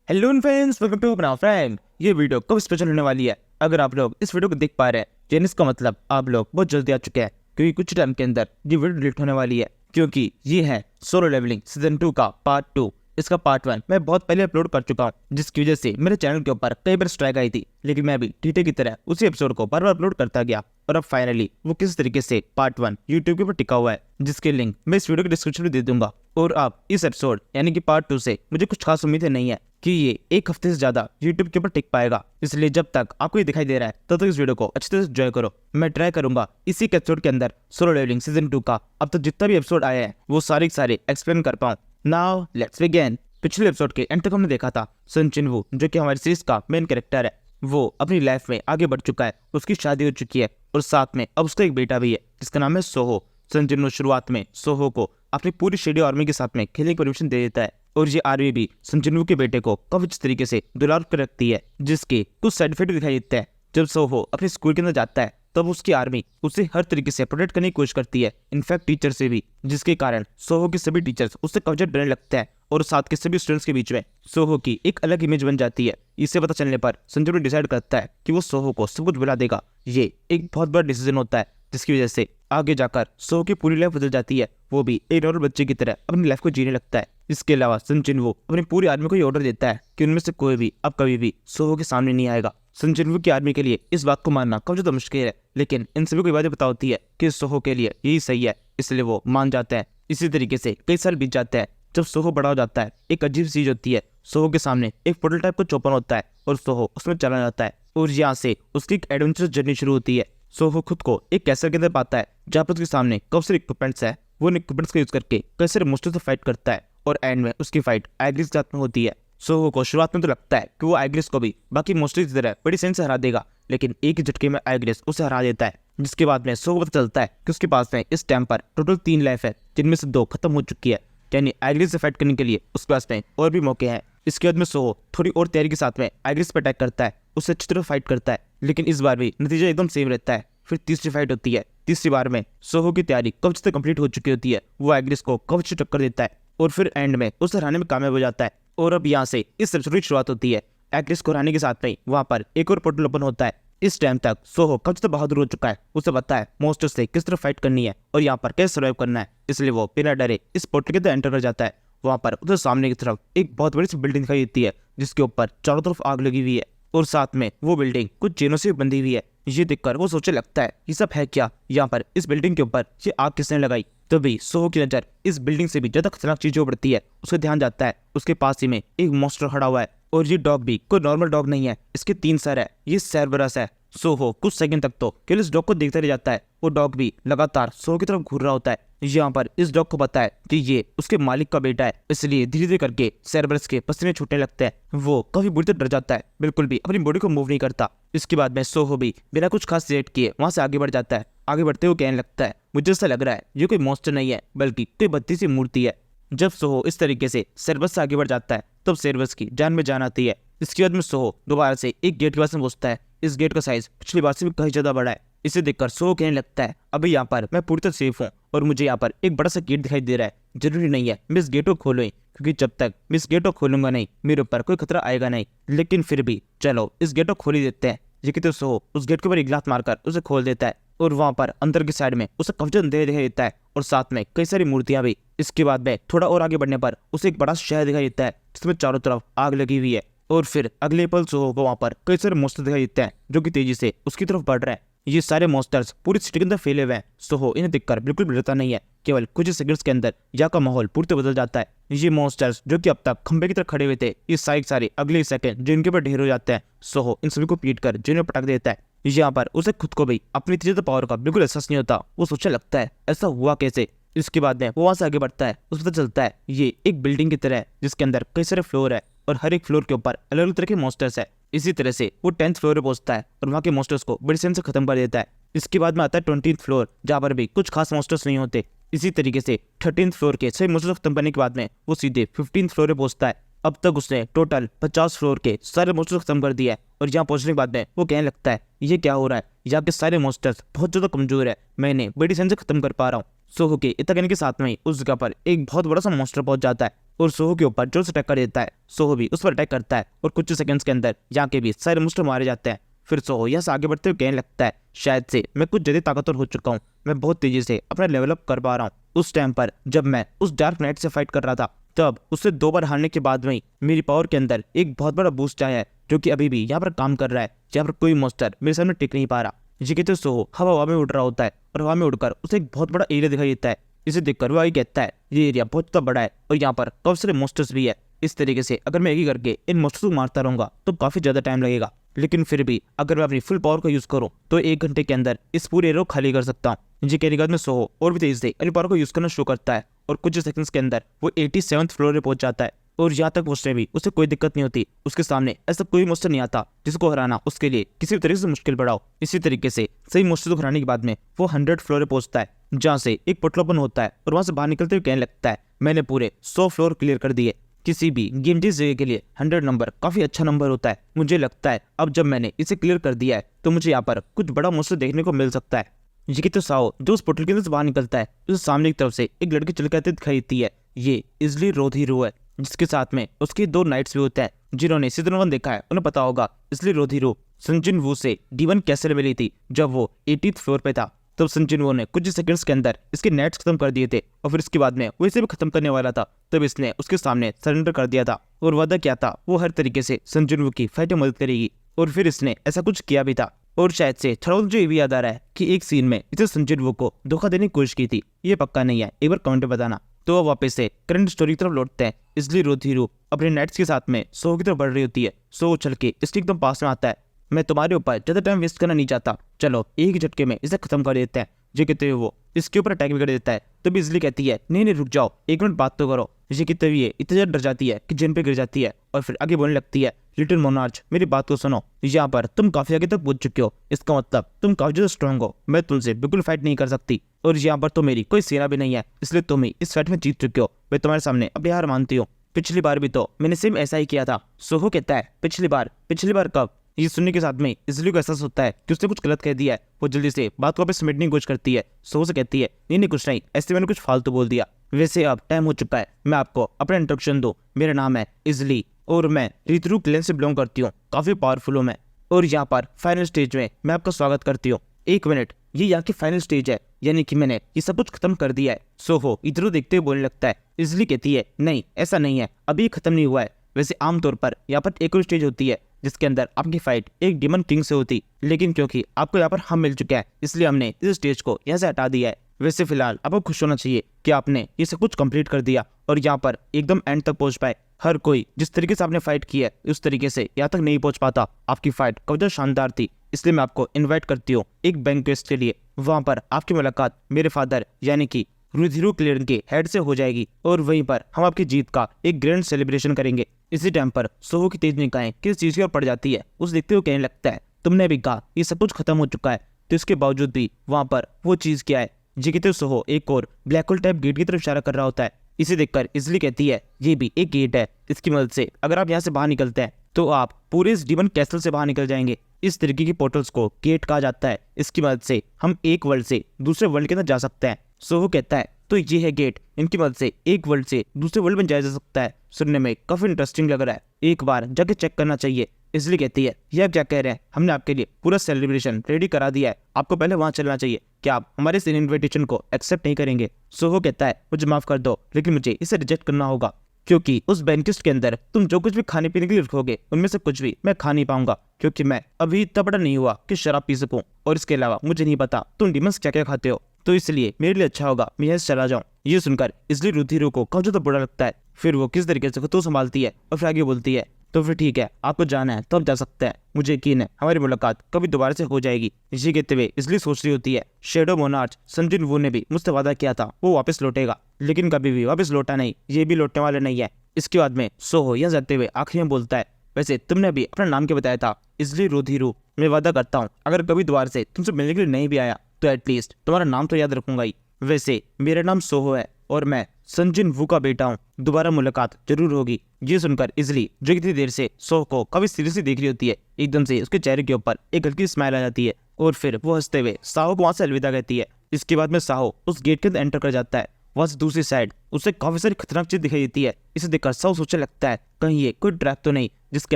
Hello friends, welcome to अपना friend. ये video कब स्पेशल होने वाली है? अगर आप लोग इस वीडियो को देख पा रहे हैं यानी इसका मतलब आप लोग बहुत जल्दी आ चुके हैं, क्योंकि कुछ टाइम के अंदर ये वीडियो डिलीट होने वाली है, क्योंकि ये है सोलो लेवलिंग सीजन 2 का पार्ट 2। इसका पार्ट 1 मैं बहुत पहले अपलोड कर चुका हूँ, जिसकी वजह से मेरे चैनल के ऊपर कई बार स्ट्राइक आई थी, लेकिन मैं भी टीटे की तरह उसी एपिसोड को बार बार अपलोड करता गया और अब फाइनली वो किस तरीके से पार्ट 1 यूट्यूब के ऊपर टिका हुआ है, जिसके लिंक मैं इस वीडियो के डिस्क्रिप्शन में दे दूंगा। और आप इस एपिसोड यानी कि पार्ट 2 से मुझे कुछ खास उम्मीदें नहीं है कि ये एक हफ्ते से ज्यादा यूट्यूब के ऊपर टिक पाएगा, इसलिए जब तक आपको ये दिखाई दे रहा है तब तक इस वीडियो को अच्छी तरह से एंजॉय करो। मैं ट्राई करूंगा इसी एपिसोड के अंदर सोलो लेवलिंग सीजन 2 का अब तक जितना भी एपिसोड आया है वो सारे एक्सप्लेन कर पाऊं। Now let's begin. पिछले एपिसोड के एंड तक हमने देखा था सन चिनवू, जो कि हमारी सीरीज का मेन कैरेक्टर है, वो अपनी लाइफ में आगे बढ़ चुका है, उसकी शादी हो चुकी है और साथ में अब उसका एक बेटा भी है जिसका नाम है सोहो। सन चिनवू शुरुआत में सोहो को अपनी पूरी शेडियो आर्मी के साथ में खेलने की परमिशन दे देता है और ये आर्मी भी सन चिनवू के बेटे को काफी अच्छे तरीके से दुलार कर रखती है, जिसके कुछ साइड इफेक्ट दिखाई देते हैं। जब सोहो अपने स्कूल के अंदर जाता है तब उसकी आर्मी उसे हर तरीके से प्रोटेक्ट करने की कोशिश करती है, इनफैक्ट टीचर से भी, जिसके कारण सोहो के सभी टीचर्स उससे कवचट डरने लगते हैं और साथ के सभी स्टूडेंट्स के बीच में सोहो की एक अलग इमेज बन जाती है। इसे पता चलने पर संजू डिसाइड करता है कि वो सोहो को सब कुछ बुला देगा। ये एक बहुत बड़ा डिसीजन होता है, जिसकी वजह से आगे जाकर सोहो की पूरी लाइफ बदल जाती है, वो भी एक नॉर्मल बच्चे की तरह अपनी लाइफ को जीने लगता है। इसके अलावा सन चिनवू अपनी पूरी आर्मी को ये ऑर्डर देता है कि उनमें से कोई भी अब कभी भी सोहो के सामने नहीं आएगा। सन चिनवू की आर्मी के लिए इस बात को मानना काफी ज्यादा मुश्किल है, लेकिन इन सभी को ये बात पता होती है कि सोहो के लिए यही सही है, इसलिए वो मान जाते हैं। इसी तरीके से कई साल बीत जाते हैं। जब सोहो बड़ा हो जाता है, एक अजीब चीज होती है, सोहो के सामने एक पोर्टल टाइप का चौपन होता है और सोहो उसमें चला जाता है और यहाँ से उसकी एक एडवेंचरस जर्नी शुरू होती है। सोहो खुद को एक कैसल के अंदर पाता है जहाँ पर उसके सामने काफी सारे इक्विपमेंट्स है। वो इन इक्विपमेंट्स का यूज करके कई सारे मोस्टर से फाइट करता है और एंड में उसकी फाइट आइग्रिस के साथ में होती है। सोहो को शुरुआत में तो लगता है कि वो आइग्रिस को भी बाकी मोस्टर की तरह बड़ी सेंस से हरा देगा, लेकिन एक ही झटके में आइग्रिस उसे हरा देता है, जिसके बाद में सोहो को पता चलता है कि उसके पास में इस टाइम पर टोटल 3 लाइफ है, जिनमें से 2 खत्म हो चुकी है, यानी आइग्रिस से फाइट करने के लिए उसके पास में और भी मौके हैं। इसके बाद में सोहो थोड़ी और तैयारी के साथ में आइग्रिस पर अटैक करता है, उससे अच्छी तरह फाइट करता है, लेकिन इस बार भी नतीजा एकदम सेम रहता है। फिर तीसरी फाइट होती है। तीसरी बार में सोहो की तैयारी कवच से कंप्लीट हो चुकी होती है, वो आइग्रिस को कवच से टक्कर देता है और फिर एंड में उसे हराने में कामयाब हो जाता है। और अब यहाँ से इस एपिसोड की शुरुआत होती है। आइग्रिस को हराने के साथ में वहाँ पर एक और पोर्टल ओपन होता है। इस टाइम तक सोहो कवच से बहादुर हो चुका है, उसे पता है मॉन्स्टर से किस तरह फाइट करनी है और यहाँ पर कैसे सर्वाइव करना है, इसलिए वो बिना डरे इस पोर्टल के अंदर एंटर कर जाता है। वहाँ पर उधर सामने की तरफ एक बहुत बड़ी सी बिल्डिंग दिखाई देती है, जिसके ऊपर चारों तरफ आग लगी हुई है और साथ में वो बिल्डिंग कुछ चेनों से बंधी हुई है। ये देखकर वो सोचने लगता है ये सब है क्या, यहाँ पर इस बिल्डिंग के ऊपर ये आग किसने लगाई। तभी सोहो की नजर इस बिल्डिंग से भी ज्यादा खतरनाक चीजों पर पड़ती है। उसका ध्यान जाता है उसके पास ही में एक मॉन्स्टर खड़ा हुआ है और ये डॉग भी कोई नॉर्मल डॉग नहीं है, इसके 3 सर है, ये सर्बरस है। सोहो कुछ सेकंड तक तो केवल इस डॉग को देखता रह जाता है। वो डॉग भी लगातार सोहो की तरफ घूर रहा होता है। यहाँ पर इस डॉग को पता है कि ये उसके मालिक का बेटा है, इसलिए धीरे धीरे करके सर्बरस के पसीने छूटने लगते हैं। वो काफी बुरी तरह डर जाता है, बिल्कुल भी अपनी बॉडी को मूव नहीं करता। इसके बाद में सोहो भी बिना कुछ खास रिएक्ट किए वहां से आगे बढ़ जाता है। आगे बढ़ते हुए कहने लगता है मुझे ऐसा लग रहा है ये कोई मॉन्स्टर नहीं है, बल्कि कोई बत्ती सी मूर्ति है। जब सोहो इस तरीके से सर्बस से आगे बढ़ जाता है तब सर्बस की जान में जान आती है। इसके बाद में सोहो दोबारा से एक गेट के पास में पहुंचता है। इस गेट का साइज पिछली बार से भी कहीं ज्यादा बड़ा है। इसे देखकर सोहो कहने लगता है अभी यहाँ पर मैं पूरी तरह सेफ हूँ और मुझे यहाँ पर एक बड़ा सा गेट दिखाई दे रहा है। जरूरी नहीं है मैं इस गेट को खोलूं, क्योंकि जब तक मैं इस गेट को खोलूंगा नहीं मेरे ऊपर कोई खतरा आएगा नहीं, लेकिन फिर भी चलो इस गेट को खोल ही देते हैं। ये कहते सोहो उस गेट के ऊपर एक लात मारकर उसे खोल देता है और वहां पर अंदर की साइड में उसे काफी अंधेरा दिखाई देता है और साथ में कई सारी मूर्तियां भी। इसके बाद में थोड़ा और आगे बढ़ने पर उसे एक बड़ा शहर दिखाई देता है जिसमें चारों तरफ आग लगी हुई है और फिर अगले पल सोहो को वहां पर कई सारे मॉन्स्टर दिखाई देते हैं जो कि तेजी से उसकी तरफ बढ़ रहे हैं। ये सारे मॉन्स्टर्स पूरी सिटी के अंदर फैले हुए हैं। सोहो इन्हें देखकर बिल्कुल भी डरता नहीं है, केवल कुछ ही सेकंड्स के अंदर यहाँ का माहौल पूरी तरह बदल जाता है। ये मॉन्स्टर्स जो कि अब तक खंबे की तरफ खड़े हुए थे, ये सारे अगले सेकंड जिनके ऊपर ढेर हो जाते हैं। सोहो इन सभी को पीट कर जिन्हें पटक देता है। यहाँ पर उसे खुद को भी अपनी तेज पावर का बिल्कुल एहसास नहीं होता। वो सोचने लगता है ऐसा हुआ कैसे। इसके बाद में वो वहां से आगे बढ़ता है, उसे पता चलता है ये एक बिल्डिंग की तरह है जिसके अंदर कई सारे फ्लोर है और हर एक फ्लोर के ऊपर अलग अलग तरह के मॉन्स्टर्स है। इसी तरह से वो 10th फ्लोर पे पहुंचता है और वहाँ के मॉन्स्टर्स को बड़ी सेंस से खत्म कर देता है। इसके बाद में आता है 20th फ्लोर, जहाँ पर भी कुछ खास मॉन्स्टर्स नहीं होते। इसी तरीके से 13th फ्लोर के सभी मॉन्स्टर्स खत्म करने के बाद में वो सीधे 15th फ्लोर पे पहुंचता है। अब तक उसने टोटल 50 फ्लोर के सारे मॉन्स्टर्स खत्म कर दिया है और यहाँ पहुंचने के बाद में वो कहने लगता है ये क्या हो रहा है, यहाँ के सारे मॉन्स्टर्स बहुत ज्यादा कमजोर है, मैं इन्हें बड़ी सेंस से खत्म कर पा रहा हूँ। सोहो के इतना कहने के साथ में ही उस जगह पर एक बहुत बड़ा सा मॉन्स्टर पहुंच जाता है और सोहो के ऊपर जोर से अटैक कर देता है। सोहो भी उस पर अटैक करता है और कुछ सेकंड्स के अंदर यहाँ के भी सारे मॉन्स्टर मारे जाते हैं। फिर सोहो यहाँ से आगे बढ़ते हुए कहने लगता है, शायद से मैं कुछ ज्यादा ताकतवर हो चुका हूँ, मैं बहुत तेजी से अपना लेवल अप कर पा रहा हूँ। उस टाइम पर जब मैं उस डार्क नाइट से फाइट कर रहा था तब उससे 2 बार हारने के बाद में मेरी पावर के अंदर एक बहुत बड़ा बूस्ट आया है जो कि अभी भी यहाँ पर काम कर रहा है। यहाँ पर कोई मॉन्स्टर मेरे सामने टिक नहीं पा रहा। ये कहते सोहो हवा में उड़ रहा होता है और हवा में उड़कर उसे एक बहुत बड़ा एरिया दिखाई देता है। इसे देखकर वो कहता है ये एरिया बहुत ज़्यादा बड़ा है और यहाँ पर काफी सारे मॉन्स्टर्स भी है। इस तरीके से अगर मैं एक ही करके इन मॉन्स्टर्स को मारता रहूंगा तो काफी ज्यादा टाइम लगेगा, लेकिन फिर भी अगर मैं अपनी फुल पावर का यूज करूँ तो 1 घंटे के अंदर इस पूरे एरिया को खाली कर सकता हूँ। जी कहने के बाद में सोहो और भी तेजी से अपनी पावर को यूज करना शुरू करता है और कुछ सेकंड्स के अंदर वो 87th फ्लोर पे पहुंच जाता है और यहाँ तक पहुंचने भी उसे कोई दिक्कत नहीं होती। उसके सामने ऐसा कोई मॉन्स्टर नहीं आता जिसको हराना उसके लिए किसी भी तरीके से मुश्किल पड़ा हो। इसी तरीके से सही मॉन्स्टर को हराने के बाद में वो 100 फ्लोर पे पहुंचता है जहाँ से एक पोर्टल ओपन होता है और वहां से बाहर निकलते हुए कहने लगता है, मैंने पूरे 100 फ्लोर क्लियर कर दिए। किसी भी गेम जिस जगह के लिए 100 नंबर काफी अच्छा नंबर होता है। मुझे लगता है अब जब मैंने इसे क्लियर कर दिया है तो मुझे यहाँ पर कुछ बड़ा मॉन्स्टर देखने को मिल सकता है। ये तो साओ जो उस पोर्टल के अंदर से बाहर निकलता है उसे सामने की तरफ से एक लड़की चल के आते दिखाई देती है। ये इजली रोधीरो है जिसके साथ में उसके 2 नाइट्स भी होते हैं। जिन्होंने सीजन 1 देखा है उन्हें पता होगा इसलिए रोधीरो संजिन वू से D1 कैसे मिली थी जब वो 80th फ्लोर पे था। तब संजिन वू ने कुछ सेकंड्स के अंदर इसके नेट्स खत्म कर दिए थे और फिर इसके बाद में वो इसे भी खत्म करने वाला था। तब इसने उसके सामने सरेंडर कर दिया था और वादा किया था वो हर तरीके से संजिन वू की फाइट में मदद करेगी और फिर इसने ऐसा कुछ किया भी था। और शायद से थोड़ा मुझे ये भी याद आ रहा है कि एक सीन में इसे संजिन वू को धोखा देने की कोशिश की थी। ये पक्का नहीं है, एक बार कमेंट में बताना। तो वापस से करंट स्टोरी की तरफ लौटते हैं। इसलिए रोधीरो अपने नेट्स के साथ में सोहो की तरफ बढ़ रही होती है। सोहो चल के इसके एकदम पास में आता है। मैं तुम्हारे ऊपर ज्यादा टाइम वेस्ट करना नहीं चाहता, चलो एक ही झटके में इसे खत्म कर देते हैं। ये कहते हुए वो इसके ऊपर अटैक भी कर देता है। तभी इसलिए कहती है, नहीं रुक जाओ, 1 मिनट बात तो करो। ये कहते हुए इतनी ज्यादा डर जाती है कि जिन पे गिर जाती है और फिर आगे बोलने लगती है, लिटिल मोनार्च मेरी बात को सुनो, यहाँ पर तुम काफी आगे तक पहुंच चुके हो, इसका मतलब तुम काफी ज्यादा स्ट्रांग हो। मैं तुमसे बिल्कुल फाइट नहीं कर सकती और यहाँ पर तो मेरी कोई सेना भी नहीं है, इसलिए तुम ही इस फाइट में जीत चुके हो। मैं तुम्हारे सामने अपनी हार मानती हूँ। पिछली बार भी तो मैंने सेम ऐसा ही किया था। सोहो कहता है, पिछली बार कब? ये सुनने के साथ में इसलिए को एहसास होता है कि उसने कुछ गलत कह दिया है। वो जल्दी से बात को वापस समेटने की कोशिश करती है। सोहो से कहती है, नहीं कुछ नहीं, ऐसे मैंने कुछ फालतू बोल दिया। वैसे अब टाइम हो चुका है, मैं आपको अपना इंट्रोडक्शन दूं। मेरा नाम है इजली और मैं रीतरू क्लैन से बिलोंग करती हूँ, काफी पावरफुल हूँ मैं। और यहाँ पर फाइनल स्टेज में मैं आपका स्वागत करती हूँ। 1 मिनट, ये यहाँ की फाइनल स्टेज है, यानी कि मैंने ये सब कुछ खत्म कर दिया है। सोहो इधर देखते हुए बोलने लगता है। इजली कहती है, नहीं ऐसा नहीं है, अभी खत्म नहीं हुआ है। वैसे आमतौर पर यहाँ पर एक और स्टेज होती है जिसके अंदर आपकी फाइट एक डीमन किंग से होती, लेकिन क्योंकि आपको यहाँ पर हम मिल चुका है इसलिए हमने इस स्टेज को यहाँ से हटा दिया है। वैसे फिलहाल आपको खुश होना चाहिए कि आपने ये सब कुछ कंप्लीट कर दिया और यहाँ पर एकदम एंड तक पहुंच पाए। हर कोई जिस तरीके से आपने फाइट की है उस तरीके से यहाँ तक नहीं पहुंच पाता। आपकी फाइट काफी शानदार थी, इसलिए मैं आपको इन्वाइट करती हूँ एक बैंक्वेट के लिए। वहां पर आपकी मुलाकात मेरे फादर यानी कि रोधीरो क्लेन के हेड से हो जाएगी और वहीं पर हम आपकी जीत का एक ग्रैंड सेलिब्रेशन करेंगे। इसी टाइम पर सोहो की तेज निगाहें किस चीज की ओर पड़ जाती है। उस देखते हुए कहने लगता है, तुमने भी कहा ये सब कुछ खत्म हो चुका है, तो इसके बावजूद भी वहां पर वो चीज क्या है? जी कहते सोहो एक और ब्लैक होल टाइप गेट की तरफ इशारा कर रहा होता है। इसे देखकर इजली कहती है, ये भी एक गेट है, इसकी मदद से अगर आप यहाँ से बाहर निकलते हैं तो आप पूरे इस डीमन कैसल से बाहर निकल जाएंगे। इस तरीके की पोर्टल्स को गेट कहा जाता है। इसकी मदद से हम एक वर्ल्ड से दूसरे वर्ल्ड के अंदर जा सकते हैं। सोहो कहता है, तो ये है गेट, इनकी मदद से एक वर्ल्ड से दूसरे वर्ल्ड में जाया जा सकता है। सुनने में काफी इंटरेस्टिंग लग रहा है, एक बार जाके चेक करना चाहिए। इसलिए कहती है, ये आप क्या कह रहे हैं, हमने आपके लिए पूरा सेलिब्रेशन रेडी करा दिया है, आपको पहले वहां चलना चाहिए, क्या आप हमारे इस इन्विटेशन को एक्सेप्ट नहीं करेंगे? सोहो कहता है, मुझे माफ कर दो, लेकिन मुझे इसे रिजेक्ट करना होगा, क्योंकि उस बैंकेट के अंदर तुम जो कुछ भी खाने पीने के लिए रखोगे उनमें से कुछ भी मैं खा नहीं पाऊंगा, क्योंकि मैं अभी इतना बड़ा नहीं हुआ कि शराब पी सकूं, और इसके अलावा मुझे नहीं पता तुम डीमंस क्या क्या खाते हो, तो इसलिए मेरे लिए अच्छा होगा मैं यहाँ से चला जाऊँ। ये सुनकर इसलिए रोधीरो को काफी ज्यादा बुरा लगता है। फिर वो किस तरीके से तो संभालती है और फिर आगे बोलती है, तो फिर ठीक है, आपको जाना है तो आप जा सकते हैं, मुझे यकीन है हमारी मुलाकात कभी दोबारा से हो जाएगी। इसी कहते हुए इसलिए सोच रही होती है, शैडो मोनार्च संजिन वू ने भी मुझसे वादा किया था वो वापस लौटेगा, लेकिन कभी भी वापस लौटा नहीं, ये भी लौटने वाला नहीं है। इसके बाद में सोहो यहाँ जाते हुए आखिरी में बोलता है, वैसे तुमने भी अपना नाम क्या बताया था? इसलिए रोधीरो, मैं वादा करता हूँ अगर कभी दोबारा से तुमसे मिलने के लिए नहीं भी आया तो एटलीस्ट तुम्हारा नाम तो याद रखूंगा ही। वैसे मेरा नाम सोहो है और मैं संजिन वू का बेटा हूँ, दोबारा मुलाकात जरूर होगी। ये सुनकर इजली जो इतनी देर से सोहो को काफी सीरियसली देख रही होती है, एकदम से उसके चेहरे के ऊपर एक हल्की स्माइल आ जाती है और फिर वो हंसते हुए साहो को वहां से अलविदा कहती है। इसके बाद में साहो उस गेट के अंदर एंटर कर जाता है। वहाँ से दूसरी साइड उसे काफी सारी खतरनाक चीज दिखाई देती है। इसे देखकर साहो सोचने लगता है कहीं ये कोई ट्रैप तो नहीं जिसके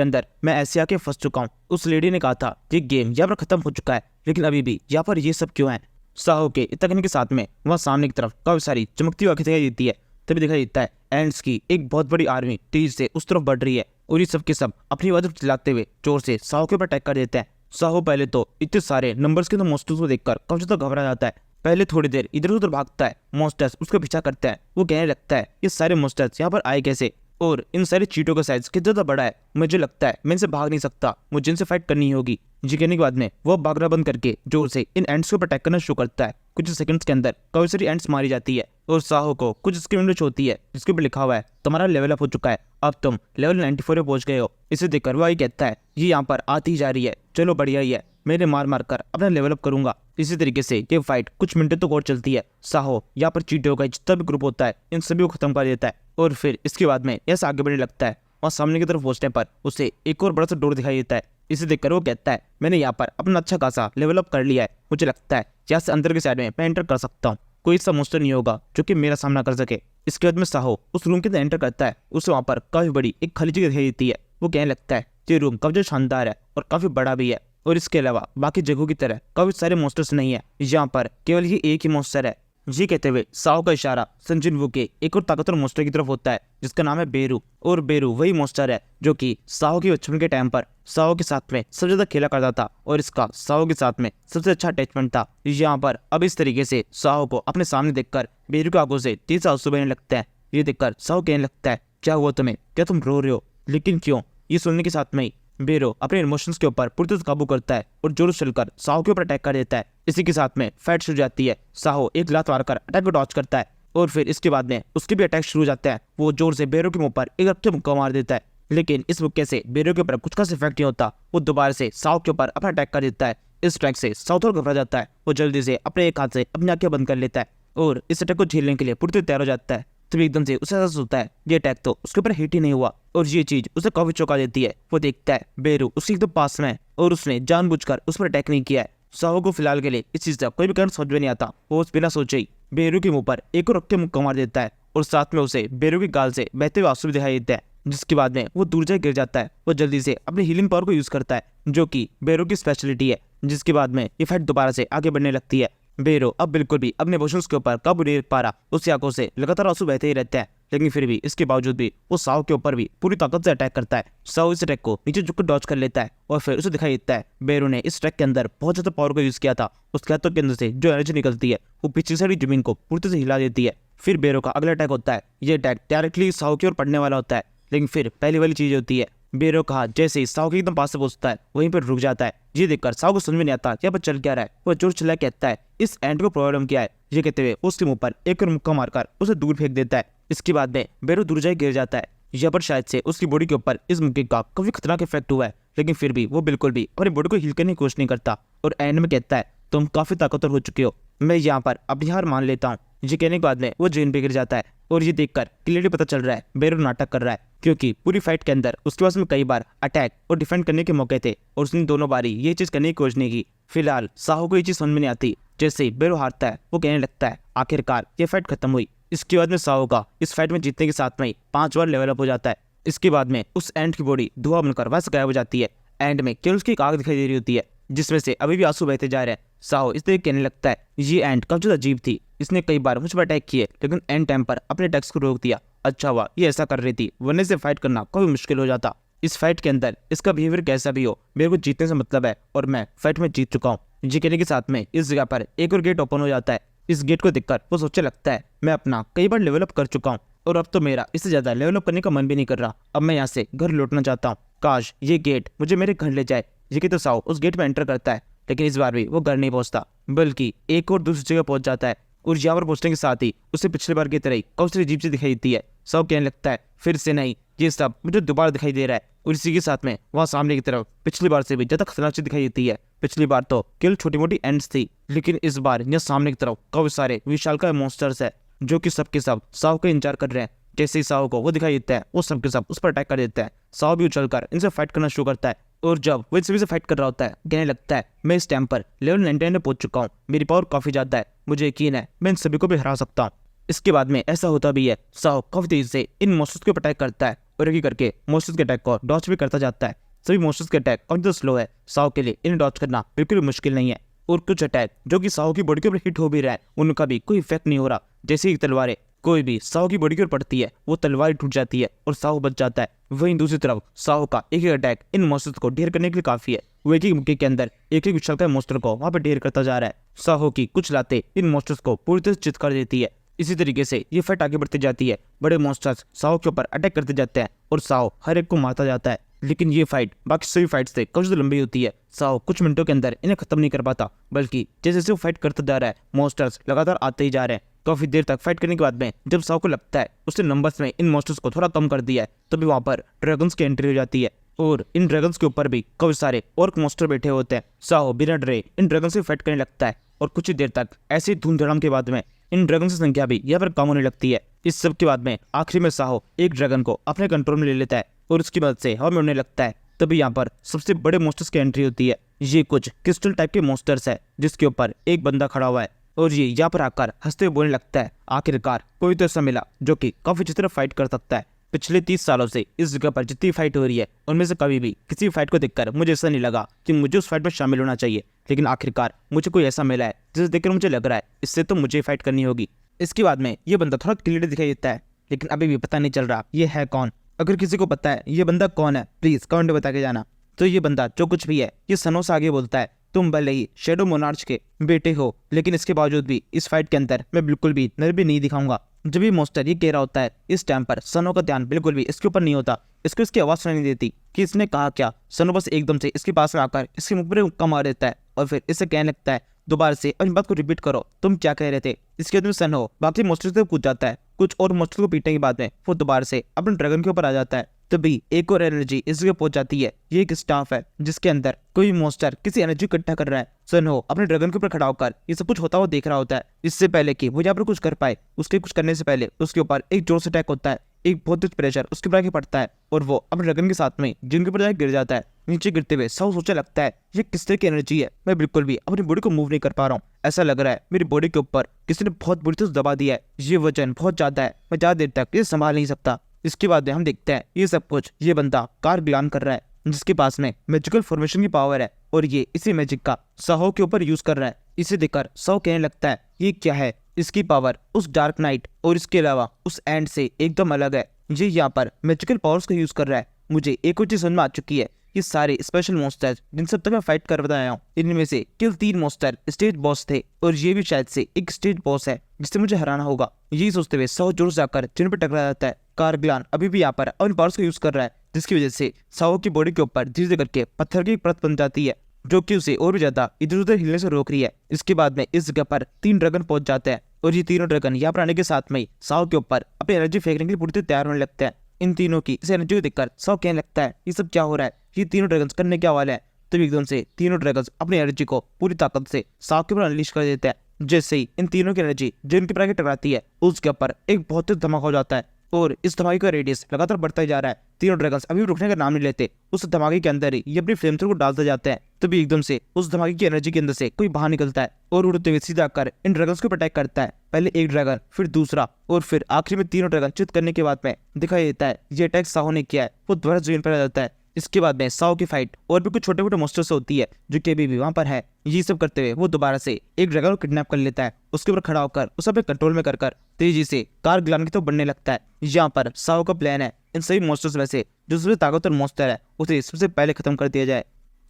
अंदर मैं ऐसे आके फंस चुका हूँ। उस लेडी ने कहा था ये गेम यहाँ पर खत्म हो चुका है, लेकिन अभी भी यहाँ पर ये सब क्यों है। साहो के इतना कहने के साथ में वहाँ सामने की तरफ काफी सारी चमकती हुई आंखें दिखाई देती है। तभी दिखाई देता है एंड्स की एक बहुत बड़ी आर्मी तेज से उस तरफ बढ़ रही है और ये सब के सब अपनी आवाज चिल्लाते हुए जोर से साहो के ऊपर अटैक कर देते हैं। साहो पहले तो इतने सारे नंबर्स के मॉन्स्टर्स को देखकर काफी ज्यादा घबरा जाता है। पहले थोड़ी देर इधर उधर भागता है, मॉन्स्टर्स उसका पीछा करते हैं। वो कहने लगता है ये सारे मॉन्स्टर्स यहाँ पर आए कैसे और इन सारे चीटों का साइज कितना ज्यादा बड़ा है। मुझे लगता है मैं इनसे भाग नहीं सकता, मुझे इनसे फाइट करनी होगी। जी कहने के बाद में वो भागना बंद करके जोर से इन एंड्स को अटैक करना शुरू करता है। कुछ सेकंड्स के अंदर काफी सारी एंड्स मारी जाती है और साहो को कुछ स्क्रीन होती है जिसके ऊपर लिखा हुआ है तुम्हारा लेवल अप हो चुका है, अब तुम लेवल 94 पे पहुंच गए हो। इसे देखकर वो कहता है ये यहाँ पर आती ही जा रही है, चलो बढ़िया ही है, मैंने मार मार कर अपना लेवल अप करूंगा। इसी तरीके से ये फाइट कुछ मिनटों तक और चलती है। साहो यहाँ पर चीटियों का जितना भी ग्रुप होता है इन सभी को खत्म कर देता है और फिर इसके बाद में ऐसा आगे बढ़ने लगता है। वहाँ सामने की तरफ पहुंचने पर उसे एक और बड़ा सा डोर दिखाई देता है। इसे देखकर वो कहता है मैंने यहाँ पर अपना अच्छा खासा लेवल अप कर लिया है, मुझे लगता है यहाँ से अंदर के साइड में मैं एंटर कर सकता हूँ, कोई ऐसा मॉन्स्टर नहीं होगा जो कि मेरा सामना कर सके। इसके बाद में साहो उस रूम के अंदर एंटर करता है। उसे वहाँ पर काफी बड़ी एक खाली जगह दिखाई देती है। वो कहने लगता है ये रूम काफी शानदार है और काफी बड़ा भी है और इसके अलावा बाकी जगहों की तरह काफी सारे मॉन्स्टर्स नहीं है, यहाँ पर केवल ये एक ही मॉन्स्टर है। जी कहते हुए साहो का इशारा संजिन वू के एक और ताकतवर मॉन्स्टर की तरफ होता है जिसका नाम है बेरू। और बेरू वही मॉन्स्टर है जो कि साहो के बचपन के टाइम पर साहो के साथ में सबसे ज्यादा खेला करता था और इसका साहो के साथ में सबसे अच्छा अटैचमेंट था। यहाँ पर अब इस तरीके से साहो को अपने सामने देखकर बेरू की आंखों से तेज आंसू बहने लगते हैं। ये देखकर साहो कहने लगता है क्या हुआ तुम्हें, क्या तुम रो रहे हो, लेकिन क्यों। ये सुनने के साथ में ही बेरो अपने इमोशंस के ऊपर पूरी तरह से काबू करता है और जोर से चलकर साहो के ऊपर अटैक कर देता है। इसी के साथ में फाइट शुरू हो जाती है। साहो एक लात मारकर अटैक को डॉच करता है और फिर इसके बाद में उसके भी अटैक शुरू हो जाता है। वो जोर से बेरो के मुंह पर एक अच्छे मुक्का मार देता है, लेकिन इस मुक्के से बेरो के ऊपर कुछ खास इफेक्ट नहीं होता। वो दोबारा से साहो के ऊपर अपना अटैक कर देता है। इस अटैक से साहो थोड़ा घबरा जाता है। वो जल्दी से अपने एक हाथ से अपनी आंखें बंद कर लेता है और इस अटैक को झेलने के लिए पूरी तरह तैयार हो जाता है। तभी एकदम से उसे एहसास होता है ये अटैक तो उसके ऊपर हिट ही नहीं हुआ और ये चीज उसे काफी चौंका देती है। वो देखता है बेरू उसके एकदम पास में है और उसने जानबूझकर उस पर अटैक नहीं किया है। साहो को फिलहाल के लिए इस चीज का कोई भी कारण समझ में नहीं आता। वो उस बिना सोचे ही बेरू के मुंह पर एक और रख के मुक्का मार देता है और साथ में उसे बेरू के गाल से बहते हुए आंसू भी दिखाई देते हैं, जिसके बाद में वो दूर जाकर गिर जाता है। वो जल्दी से अपनी हीलिंग पावर को यूज करता है जो कि बेरू की स्पेशलिटी है, जिसके बाद में ये फाइट दोबारा से आगे बढ़ने लगती है। बेरो अब बिल्कुल भी अपने इमोशंस के ऊपर काबू नहीं रख पा रहा। उसकी आंखों से लगातार आंसू बहते ही रहते हैं, लेकिन फिर भी इसके बावजूद भी वो साहो के ऊपर भी पूरी ताकत से अटैक करता है। साहो इस अटैक को नीचे झुककर डॉच कर लेता है और फिर उसे दिखाई देता है बेरो ने इस अटैक के अंदर बहुत ज्यादा पावर को यूज किया था। उसके हाथों के अंदर से जो एनर्जी निकलती है वो पीछे सारी जमीन को पूरी तरह से हिला देती है। फिर बेरो का अगला अटैक होता है। ये अटैक डायरेक्टली साहो की ओर पड़ने वाला होता है, लेकिन फिर पहली वाली चीज होती है बेरो का हाथ जैसे ही साहो के एकदम पास से पहुंचता है वहीं पर रुक जाता है। ये देखकर साहो को समझ में नहीं आता यहाँ पर चल क्या रहा है। वो जोर चिल्ला कहता है इस एंड को प्रॉब्लम क्या है। ये कहते हुए उसके मुंह पर एक और मुक्का मारकर उसे दूर फेंक देता है। इसके बाद में बेरो दूर जाए गिर जाता है। यहाँ पर शायद से उसकी बॉडी के ऊपर इस मुक्के का काफी खतरनाक इफेक्ट हुआ है, लेकिन फिर भी वो बिल्कुल भी अपनी बॉडी को हिल करने की कोशिश नहीं करता और एंड में कहता है तुम काफी ताकतवर हो चुके हो, मैं यहाँ पर अपनी हार मान लेता हूँ। ये कहने के बाद में वो जमीन पे गिर जाता है और ये देखकर क्लियरली पता चल रहा है बेरो नाटक कर रहा है, क्योंकि पूरी फाइट के अंदर उसके पास में कई बार अटैक और डिफेंड करने के मौके थे और उसने दोनों बारी ये चीज करने की कोशिश नहीं की। फिलहाल साहो को ये चीज समझ में नहीं आती। जैसे ही बेरो हारता है वो कहने लगता है आखिरकार ये फाइट खत्म हुई। इसके बाद में साहो का इस फाइट में जीतने के साथ में ही 5 बार लेवल अप हो जाता है। इसके बाद में उस एंड की बॉडी धुआं बनकर वैसे गायब हो जाती है। एंड में केवल उसकी एक आग दिखाई दे रही होती है जिसमें से अभी भी आंसू बहते जा रहे हैं। साहो इस तरह कहने लगता है ये एंड काफी ज्यादा अजीब थी, इसने कई बार मुझ पर अटैक किए लेकिन एंड टाइम पर अपने अटैक्स को रोक दिया। अच्छा हुआ ये ऐसा कर रही थी, वरना से फाइट करना काफी मुश्किल हो जाता। इस फाइट के अंदर इसका बिहेवियर कैसा भी हो मेरे को जीतने से मतलब है और मैं फाइट में जीत चुका हूँ। जी कहने के साथ में इस जगह पर एक और गेट ओपन हो जाता है। इस गेट को देखकर वो सोचने लगता है मैं अपना कई बार लेवल अप कर चुका हूँ और अब तो मेरा इससे ज्यादा लेवल अप करने का मन भी नहीं कर रहा। अब मैं यहाँ से घर लौटना चाहता हूँ, काश ये गेट मुझे मेरे घर ले जाए। ये कहते साहो उस गेट में एंटर करता है, लेकिन इस बार भी वो घर नहीं पहुंचता बल्कि एक और दूसरी जगह पहुंच जाता है और यहाँ पर पहुंचने के साथ ही उसे पिछले बार की तरह ही काफी अजीब से दिखाई देती है। साहो कहने लगता है फिर से नहीं, ये सब मुझे दोबारा दिखाई दे रहा है और इसी के साथ में वहाँ सामने की तरफ पिछली बार से भी ज्यादा खतरनाक चीज दिखाई देती है। पिछली बार तो केवल छोटी मोटी एंड्स थी, लेकिन इस बार यहाँ सामने की तरफ काफी सारे विशालकाय मॉन्स्टर्स है जो कि सबके सब साहो का इंतजार कर रहे हैं। जैसे ही साहो को वो दिखाई देता है वो सबके सब उस पर अटैक कर देते हैं। साहो भी उछलकर इनसे फाइट करना शुरू करता है। और जब वो इन सभी से फाइट कर रहा होता है कहने लगता है मैं इस टाइम पर लेवल 99 में पहुंच चुका हूँ, मेरी पावर काफी ज्यादा है, मुझे यकीन है मैं इन सभी को भी हरा सकता हूँ। इसके बाद में ऐसा होता भी है, साहो काफी तेजी से इन मॉन्स्टर्स के ऊपर अटैक करता है और एक करके मॉन्स्टर्स के अटैक को डॉच भी करता जाता है। सभी मॉन्स्टर्स के अटैक काफी ज्यादा स्लो है, साहो के लिए इन्हें डॉच करना बिल्कुल भी मुश्किल नहीं है। और कुछ अटैक जो कि साहो की बॉडी के ऊपर हिट हो भी रहा है उनका भी कोई इफेक्ट नहीं हो रहा। जैसे ही तलवारें कोई भी साहो की बॉडी के ऊपर पड़ती है वो तलवार टूट जाती है और साहो बच जाता है। वहीं दूसरी तरफ साहो का एक अटैक इन मॉन्स्टर्स को ढेर करने के लिए काफी है। वो एक ही मुक्के के अंदर एक उछलता है मॉन्स्टर को वहां पर ढेर करता जा रहा है। साहो की कुछ लातें इन मॉन्स्टर्स को पूरी तरह चित कर देती है। इसी तरीके से ये फाइट आगे बढ़ती जाती है, बड़े मॉन्स्टर्स साहो के ऊपर अटैक करते जाते हैं और साहो हर एक को मारता जाता है। लेकिन ये फाइट बाकी सभी फाइट से कुछ ज्यादा लंबी होती है। साहो कुछ मिनटों के अंदर इन्हें खत्म नहीं कर पाता, बल्कि जैसे जैसे वो फाइट करता जा रहा है मॉन्स्टर्स लगातार आते ही जा रहे हैं। काफी देर तक फाइट करने के बाद में जब साहो को लगता है उसने नंबर्स में इन मॉन्स्टर्स को थोड़ा कम कर दिया है, तभी वहां पर ड्रैगन्स की एंट्री हो जाती है और इन ड्रैगन्स के ऊपर भी काफी सारे और मॉन्स्टर बैठे होते हैं। साहो बिना डरे इन ड्रैगन से फाइट करने लगता है और कुछ ही देर तक ऐसी धूमधड़ाम के बाद में इन ड्रैगन की संख्या भी यहाँ पर कम होने लगती है। इस सब के बाद में आखिरी में साहो एक ड्रैगन को अपने कंट्रोल में ले लेता है और उसकी मदद से हवा में उड़ने लगता है। तभी यहाँ पर सबसे बड़े मॉन्स्टर्स की एंट्री होती है। ये कुछ क्रिस्टल टाइप के मॉन्स्टर्स है जिसके ऊपर एक बंदा खड़ा हुआ है और ये यहाँ पर आकर हंसते हुए बोलने लगता है आखिरकार कोई तो ऐसा मिला जो कि काफी अच्छी तरह फाइट कर सकता है। पिछले 30 सालों से इस जगह पर जितनी फाइट हो रही है उनमें से कभी भी किसी फाइट को देखकर मुझे ऐसा नहीं लगा कि मुझे उस फाइट में शामिल होना चाहिए, लेकिन आखिरकार मुझे कोई ऐसा मिला है जिसे देखकर मुझे लग रहा है इससे तो मुझे फाइट करनी होगी। इसके बाद में ये बंदा थोड़ा क्लियर दिखाई देता है, लेकिन अभी भी पता नहीं चल रहा ये है कौन। अगर किसी को पता है ये बंदा कौन है प्लीज कमेंट में बता के जाना। तो ये बंदा जो कुछ भी है ये सनो से आगे बोलता है तुम भले ही शैडो मोनार्च के बेटे हो, लेकिन इसके बावजूद भी इस फाइट के अंदर मैं बिल्कुल भी नर भी नहीं दिखाऊंगा। जब ये मॉन्स्टर ये कह रहा होता है इस टाइम पर सनो का ध्यान बिल्कुल भी इसके ऊपर नहीं होता। इसको इसकी आवाज सुनाई नहीं देती कि इसने कहा क्या। सनो बस एकदम से इसके पास में आकर इसके मुख पर मुक्का मार देता है और फिर इसे कहने लगता है दोबारा से अपनी बात को रिपीट करो, तुम क्या कह रहे थे। इसके बाद में सनो बाकी मॉन्स्टर से कूद जाता है। कुछ और मॉन्स्टर को पीटने के बाद में वो दोबारा से अपने ड्रैगन के ऊपर आ जाता है। तभी एक और एनर्जी इस जगह पहुंच जाती है। ये एक स्टाफ है जिसके अंदर कोई मॉन्स्टर किसी एनर्जी इकट्ठा कर रहा है। सनो अपने ड्रैगन के ऊपर खड़ा होकर ये सब कुछ होता हुआ देख रहा होता है। इससे पहले कि वो यहाँ पर कुछ कर पाए उसके कुछ करने से पहले उसके ऊपर एक जोर से अटैक होता है। एक बहुत तेज प्रेशर उसके ऊपर आके पड़ता है और वो अपने ड्रैगन के साथ में जिनके ऊपर जाके गिर जाता है। नीचे गिरते हुए साहो सोचने लगता है ये किस तरह की एनर्जी है, मैं बिल्कुल भी अपनी बॉडी को मूव नहीं कर पा रहा हूँ। ऐसा लग रहा है मेरी बॉडी के ऊपर किसी ने बहुत बुरी तरह दबा दिया है। ये वजन बहुत ज्यादा है, मैं ज्यादा देर तक ये संभाल नहीं सकता। इसके बाद में हम देखते हैं ये सब कुछ ये बंदा कार ग्लान कर रहा है जिसके पास में मैजिकल फॉर्मेशन की पावर है और ये इसी मैजिक का साहो के ऊपर यूज कर रहा है। इसे देखकर साहो कहने लगता है ये क्या है, इसकी पावर उस डार्क नाइट और इसके अलावा उस एंड से एकदम अलग है। ये यहाँ पर मैजिकल पावर्स का यूज कर रहा है। मुझे एक और चीज समझ में आ चुकी है, ये सारे स्पेशल मॉन्स्टर्स जिन सब तक मैं फाइट कर बताया हूँ इनमें से केवल 3 मॉन्स्टर स्टेज बॉस थे और ये भी शायद से एक स्टेज बॉस है जिससे मुझे हराना होगा। यही सोचते हुए साहो जोर से जाकर जिन पर टकरा जाता है। कारग्लान अभी भी यहाँ पर अपने पावर्स का यूज कर रहा है जिसकी वजह से साहो की बॉडी के ऊपर धीरे धीरे करके पत्थर की परत बन जाती है जो कि उसे और भी ज्यादा इधर उधर हिलने से रोक रही है। इसके बाद में इस जगह पर 3 ड्रैगन पहुंच जाते हैं और ये तीनों ड्रैगन यहाँ पर आने के साथ में ही साहो के ऊपर अपनी एनर्जी फेंकने के लिए पूरी तरह तैयार होने लगते हैं। इन तीनों की इस एनर्जी को देखकर साहो कहने लगता है ये सब क्या हो रहा है, ये तीनों ड्रैगन्स करने क्या वाले हैं। तभी एकदम से तीनों ड्रैगन्स अपनी एनर्जी को पूरी ताकत से साहो के ऊपर अनलीश कर देते हैं। जैसे ही इन तीनों की एनर्जी जिनके ऊपर टकराती है उसके ऊपर एक बहुत तेज धमाका हो जाता है और इस धमाके का रेडियस लगातार बढ़ता ही जा रहा है। तीनों ड्रैगन्स अभी रुकने का नाम नहीं लेते। उस धमाके के अंदर ही ये अपनी फ्लेम थ्रो को डालते जाते हैं। तभी एकदम से उस धमाके की एनर्जी के अंदर से कोई बाहर निकलता है और उड़ते हुए सीधा कर इन ड्रैगन्स को अटैक करता है। पहले एक ड्रैगन, फिर दूसरा और फिर आखिर में तीनों ड्रैगन चित करने के बाद में दिखाई देता है ये अटैक साहो ने किया है। वो दोबारा जमीन पर आ जाता है। इसके बाद में साहो की फाइट और भी कुछ छोटे मोटे मॉन्स्टर से होती है जो कि अभी भी वहां पर है। ये सब करते हुए वो दोबारा से एक ड्रैगन को किडनैप कर लेता है। उसके ऊपर खड़ा होकर उसे अपने कंट्रोल में कर तेजी से कार ग्लान की तो बढ़ने लगता है। यहाँ पर साहो का प्लान है इन सभी मॉन्स्टर्स में से जो सबसे ताकतवर मॉन्स्टर है उसे सबसे पहले खत्म कर दिया जाए।